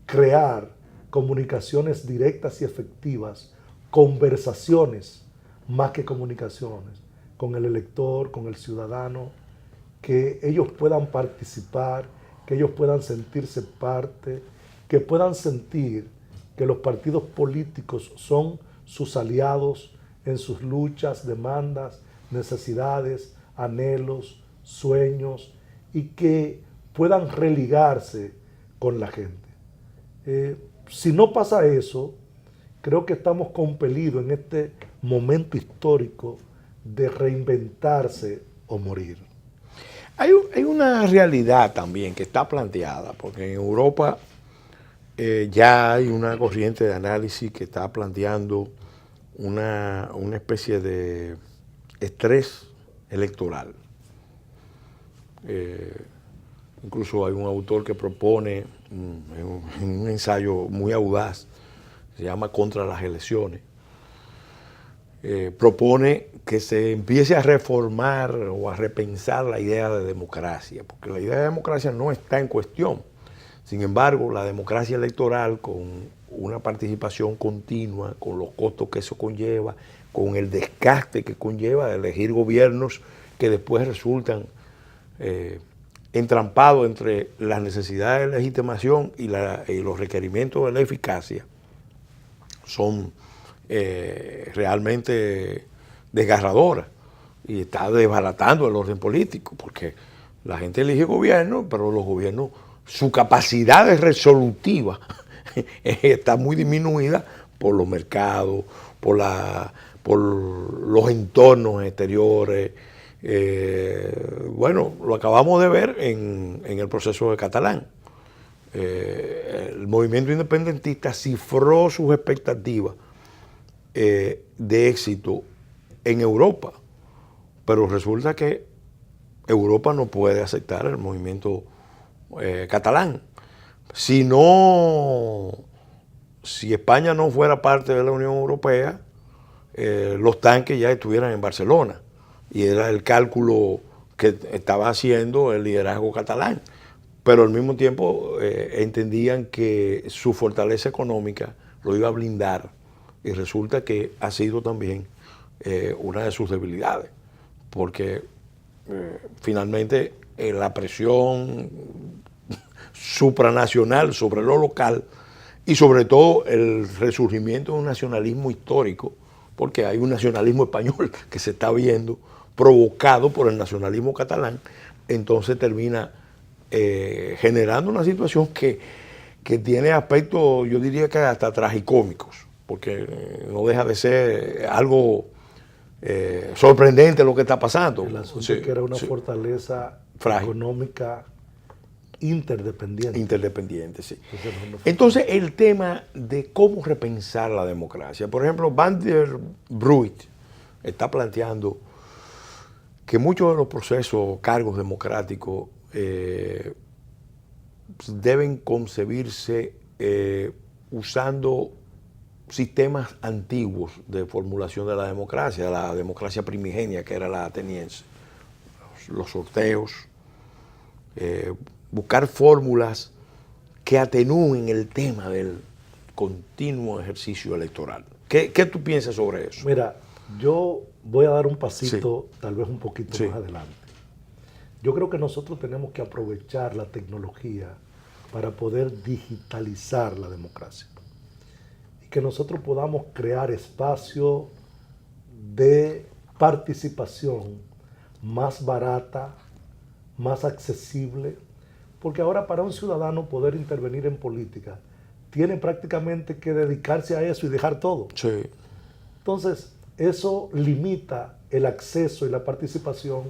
crear comunicaciones directas y efectivas, conversaciones más que comunicaciones, con el elector, con el ciudadano, que ellos puedan participar, que ellos puedan sentirse parte, que puedan sentir que los partidos políticos son sus aliados en sus luchas, demandas, necesidades, anhelos, sueños, y que puedan religarse con la gente. Si no pasa eso, creo que estamos compelidos en este momento histórico de reinventarse o morir. Hay una realidad también que está planteada, porque en Europa ya hay una corriente de análisis que está planteando una especie de estrés electoral. Incluso hay un autor que propone en un ensayo muy audaz, se llama Contra las elecciones, propone que se empiece a reformar o a repensar la idea de democracia, porque la idea de democracia no está en cuestión. Sin embargo, la democracia electoral, con una participación continua, con los costos que eso conlleva, con el desgaste que conlleva de elegir gobiernos que después resultan entrampados entre las necesidades de legitimación y los requerimientos de la eficacia, son realmente desgarradoras y está desbaratando el orden político, porque la gente elige gobierno, pero los gobiernos, su capacidad de resolutiva está muy disminuida por los mercados, por los entornos exteriores. Bueno, lo acabamos de ver en el proceso de Catalán. El movimiento independentista cifró sus expectativas de éxito en Europa, pero resulta que Europa no puede aceptar el movimiento catalán. Si España no fuera parte de la Unión Europea, los tanques ya estuvieran en Barcelona, y era el cálculo que estaba haciendo el liderazgo catalán, pero al mismo tiempo entendían que su fortaleza económica lo iba a blindar, y resulta que ha sido también una de sus debilidades, porque finalmente la presión supranacional sobre lo local y sobre todo el resurgimiento de un nacionalismo histórico, porque hay un nacionalismo español que se está viendo provocado por el nacionalismo catalán, entonces termina generando una situación que tiene aspectos, yo diría que hasta tragicómicos, porque no deja de ser algo sorprendente lo que está pasando. El asunto es que era una fortaleza económica interdependiente. Interdependiente, sí. Entonces, el tema de cómo repensar la democracia. Por ejemplo, Van der Bruit está planteando que muchos de los procesos, cargos democráticos, deben concebirse usando sistemas antiguos de formulación de la democracia primigenia, que era la ateniense, los sorteos, buscar fórmulas que atenúen el tema del continuo ejercicio electoral. ¿Qué tú piensas sobre eso? Mira, yo voy a dar un pasito, tal vez un poquito más adelante. Yo creo que nosotros tenemos que aprovechar la tecnología para poder digitalizar la democracia. Y que nosotros podamos crear espacios de participación más barata, más accesible, porque ahora para un ciudadano poder intervenir en política tiene prácticamente que dedicarse a eso y dejar todo. Sí. Entonces, eso limita el acceso y la participación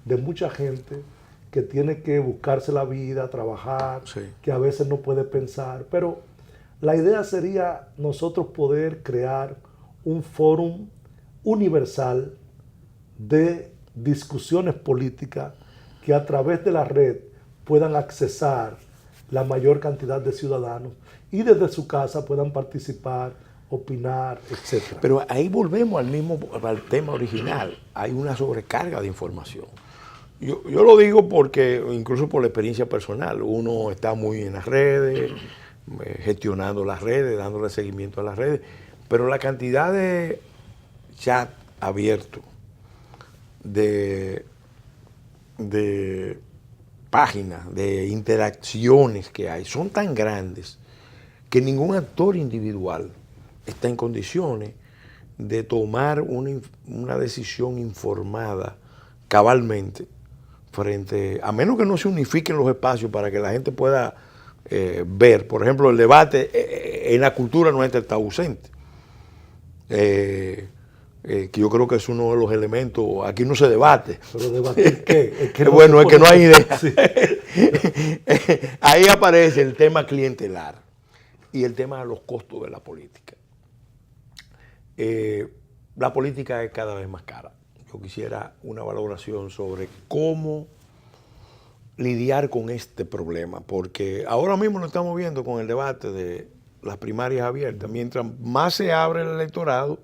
de mucha gente que tiene que buscarse la vida, trabajar, que a veces no puede pensar. Pero la idea sería nosotros poder crear un fórum universal de discusiones políticas que a través de la red puedan accesar la mayor cantidad de ciudadanos y desde su casa puedan participar opinar, etc. Pero ahí volvemos al tema original. Hay una sobrecarga de información. Yo lo digo porque, incluso por la experiencia personal, uno está muy en las redes, gestionando las redes, dándole seguimiento a las redes, pero la cantidad de chat abierto, de páginas, de interacciones que hay, son tan grandes que ningún actor individual está en condiciones de tomar una decisión informada cabalmente frente, a menos que no se unifiquen los espacios para que la gente pueda ver. Por ejemplo, el debate en la cultura nuestra está ausente. Que yo creo que es uno de los elementos. Aquí no se debate. ¿Pero debatir qué? Es que bueno, es que no hay idea. Sí. Ahí aparece el tema clientelar y el tema de los costos de la política. La política es cada vez más cara. Yo quisiera una valoración sobre cómo lidiar con este problema, porque ahora mismo lo estamos viendo con el debate de las primarias abiertas. Mientras más se abre el electorado,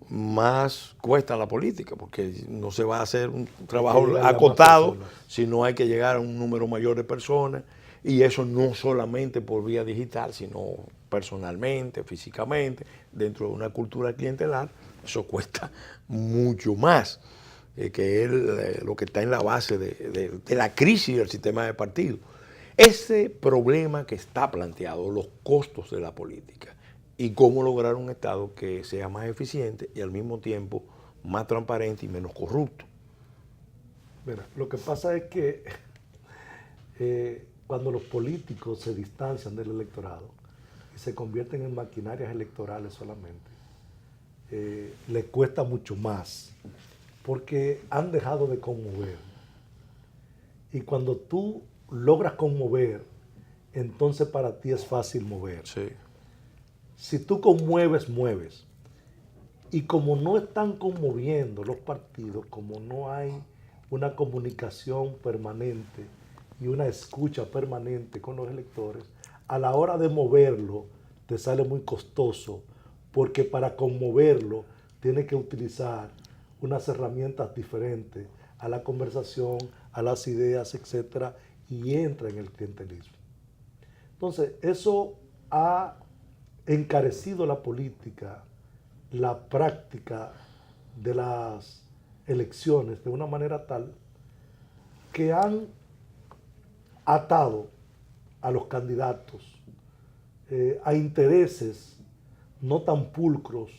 más cuesta la política, porque no se va a hacer un trabajo acotado, sino hay que llegar a un número mayor de personas, y eso no solamente por vía digital, sino personalmente, físicamente, dentro de una cultura clientelar. Eso cuesta mucho más, que es lo que está en la base de la crisis del sistema de partidos. Ese problema que está planteado, los costos de la política y cómo lograr un Estado que sea más eficiente y al mismo tiempo más transparente y menos corrupto. Mira, lo que pasa es que cuando los políticos se distancian del electorado y se convierten en maquinarias electorales solamente, les cuesta mucho más, porque han dejado de conmover. Y cuando tú logras conmover, entonces para ti es fácil mover. Sí. Si tú conmueves, mueves. Y como no están conmoviendo los partidos, como no hay una comunicación permanente y una escucha permanente con los electores, a la hora de moverlo te sale muy costoso, porque para conmoverlo tienes que utilizar unas herramientas diferentes a la conversación, a las ideas, etc., y entra en el clientelismo. Entonces, eso ha encarecido la política, la práctica de las elecciones de una manera tal que han atado a los candidatos a intereses no tan pulcros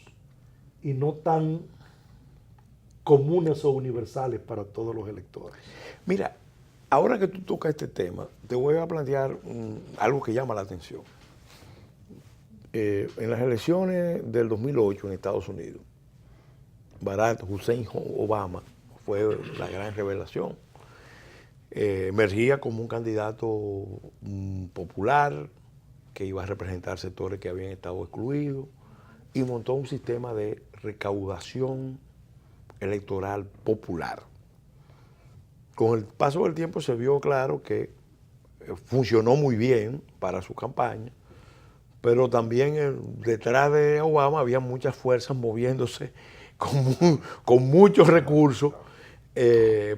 y no tan comunes o universales para todos los electores. Mira, ahora que tú tocas este tema, te voy a plantear algo que llama la atención. En las elecciones del 2008 en Estados Unidos, Barack Hussein Obama fue la gran revelación. Emergía como un candidato popular que iba a representar sectores que habían estado excluidos y montó un sistema de recaudación electoral popular. Con el paso del tiempo se vio claro que funcionó muy bien para su campaña, pero también detrás de Obama había muchas fuerzas moviéndose con muchos recursos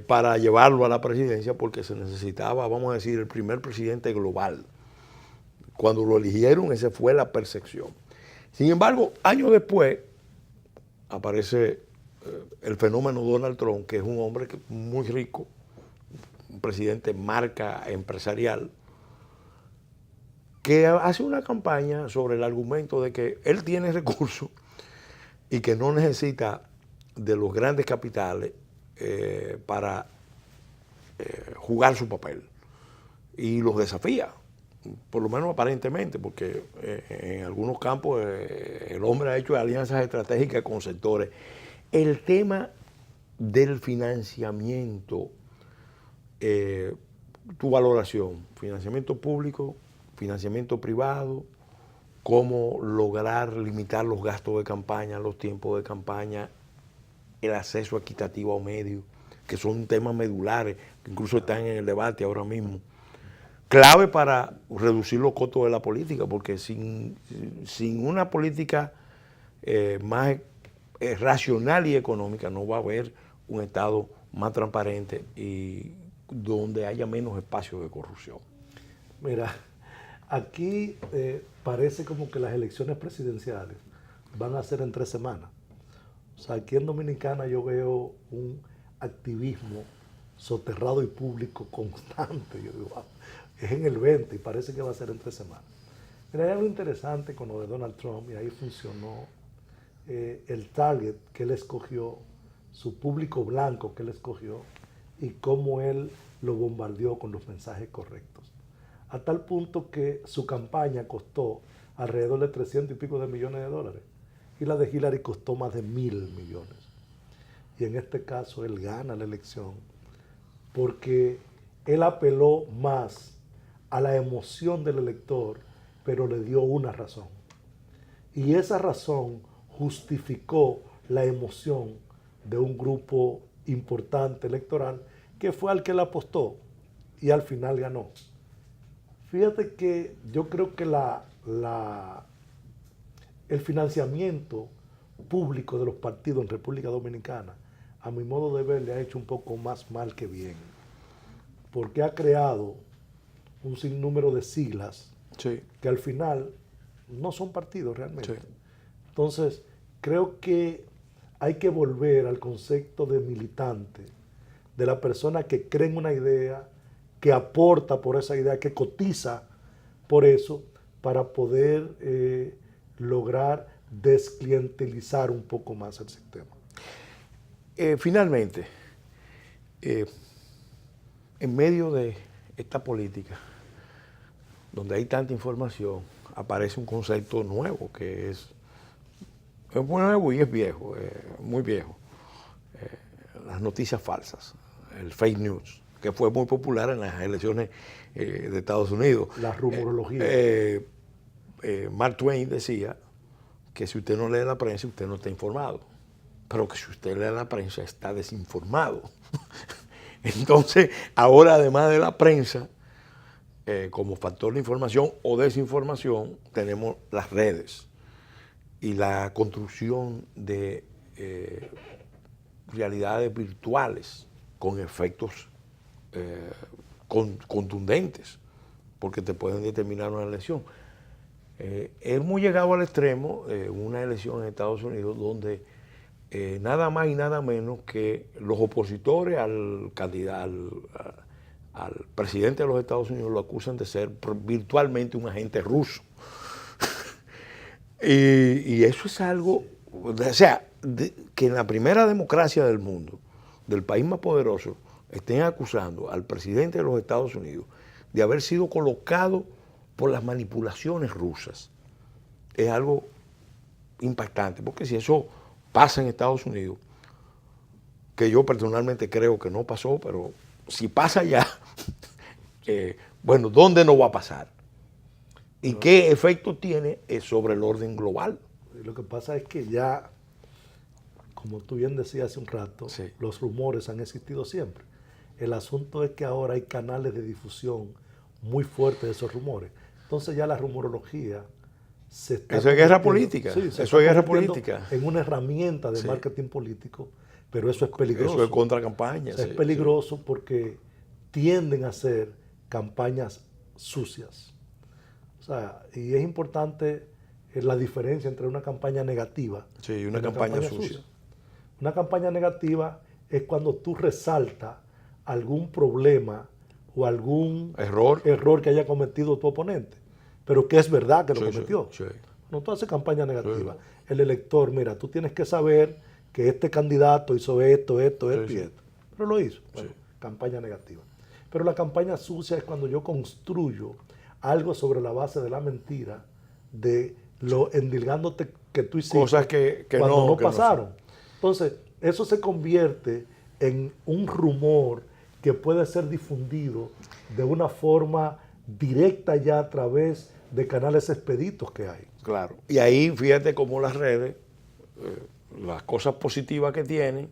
para llevarlo a la presidencia, porque se necesitaba, vamos a decir, el primer presidente global. Cuando lo eligieron, esa fue la percepción. Sin embargo, años después aparece el fenómeno Donald Trump, que es un hombre muy rico, un presidente marca empresarial, que hace una campaña sobre el argumento de que él tiene recursos y que no necesita de los grandes capitales para jugar su papel. Y los desafía, por lo menos aparentemente, porque en algunos campos el hombre ha hecho alianzas estratégicas con sectores. El tema del financiamiento, tu valoración, financiamiento público, financiamiento privado, cómo lograr limitar los gastos de campaña, los tiempos de campaña, el acceso equitativo a medios, que son temas medulares, que incluso están en el debate ahora mismo. clave para reducir los costos de la política, porque sin una política más racional y económica no va a haber un Estado más transparente y donde haya menos espacio de corrupción. Mira, aquí parece como que las elecciones presidenciales van a ser en 3 semanas. O sea, aquí en Dominicana yo veo un activismo soterrado y público constante. Yo digo, wow, es en el 20 y parece que va a ser en 3 semanas. Mira, hay algo interesante con lo de Donald Trump y ahí funcionó el target que él escogió, su público blanco que él escogió y cómo él lo bombardeó con los mensajes correctos. A tal punto que su campaña costó alrededor de 300 y pico de millones de dólares y la de Hillary costó más de 1.000 millones. Y en este caso él gana la elección porque él apeló más a la emoción del elector, pero le dio una razón. Y esa razón justificó la emoción de un grupo importante electoral que fue al que él apostó y al final ganó. Fíjate que yo creo que el financiamiento público de los partidos en República Dominicana, a mi modo de ver, le ha hecho un poco más mal que bien, porque ha creado un sinnúmero de siglas Sí. que al final no son partidos realmente. Sí. Entonces, creo que hay que volver al concepto de militante, de la persona que cree en una idea, que aporta por esa idea, que cotiza por eso, para poder lograr desclientelizar un poco más el sistema. Finalmente, en medio de esta política, donde hay tanta información, aparece un concepto nuevo que es nuevo y es viejo, muy viejo. Las noticias falsas, el fake news, que fue muy popular en las elecciones de Estados Unidos. La rumorología. Mark Twain decía que si usted no lee la prensa, usted no está informado, pero que si usted lee la prensa, está desinformado. Entonces, ahora además de la prensa, como factor de información o desinformación, tenemos las redes y la construcción de realidades virtuales con efectos contundentes, porque te pueden determinar una elección. Hemos llegado al extremo de una elección en Estados Unidos donde nada más y nada menos que los opositores al candidato, al presidente de los Estados Unidos, lo acusan de ser virtualmente un agente ruso. y eso es algo, o sea, que en la primera democracia del mundo, del país más poderoso, estén acusando al presidente de los Estados Unidos de haber sido colocado por las manipulaciones rusas, es algo impactante, porque si eso pasa en Estados Unidos, que yo personalmente creo que no pasó, pero si pasa ya, bueno, ¿dónde no va a pasar? ¿Y qué efecto tiene sobre el orden global? Lo que pasa es que ya, como tú bien decías hace un rato, Sí. los rumores han existido siempre. El asunto es que ahora hay canales de difusión muy fuertes de esos rumores. Entonces ya la rumorología se está... Eso es guerra convirtiendo- política. Sí, se Eso está es guerra convirtiendo política. en una herramienta de Sí. marketing político, pero eso es peligroso. Eso es contracampaña. O sea, sí, es peligroso porque tienden a ser campañas sucias. O sea, y es importante la diferencia entre una campaña negativa Sí, y una campaña sucia. Una campaña negativa es cuando tú resaltas algún problema o algún Error. que haya cometido tu oponente, pero que es verdad que lo Sí, cometió. sí, sí. No, tú haces campaña negativa. El elector, mira, tú tienes que saber que este candidato hizo esto y sí. esto. Pero lo hizo. Bueno, campaña negativa. Pero la campaña sucia es cuando yo construyo algo sobre la base de la mentira, de lo endilgándote que tú hiciste. Cosas que cuando no que no pasaron. Entonces, eso se convierte en un rumor que puede ser difundido de una forma directa ya a través de canales expeditos que hay. Claro. Y ahí fíjate cómo las redes, las cosas positivas que tienen,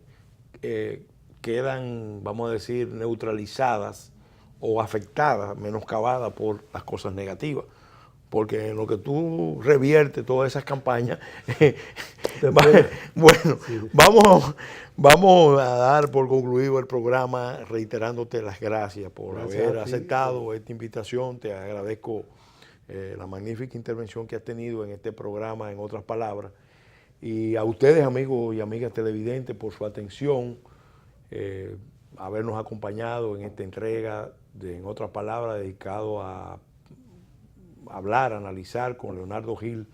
quedan, vamos a decir, neutralizadas o afectada, menoscabada por las cosas negativas. Porque en lo que tú reviertes todas esas campañas, bueno, Sí. vamos a dar por concluido el programa reiterándote las gracias por Gracias haber a ti. aceptado esta invitación. Te agradezco la magnífica intervención que has tenido en este programa, en otras palabras. Y a ustedes, amigos y amigas televidentes, por su atención, habernos acompañado en esta entrega, en otras palabras, dedicado a hablar, analizar con Leonardo Gil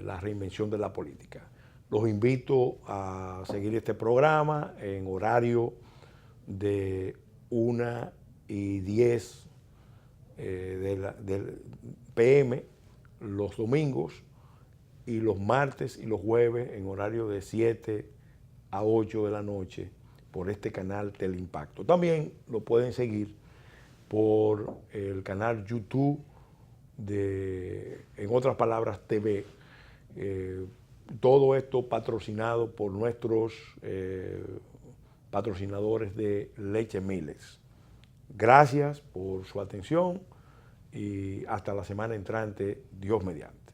la reinvención de la política. Los invito a seguir este programa en horario de 1:10 del PM los domingos, y los martes y los jueves en horario de 7 a 8 de la noche por este canal Teleimpacto. También lo pueden seguir por el canal YouTube de, en otras palabras, TV. Todo esto patrocinado por nuestros patrocinadores de Leche Miles. Gracias por su atención y hasta la semana entrante, Dios mediante.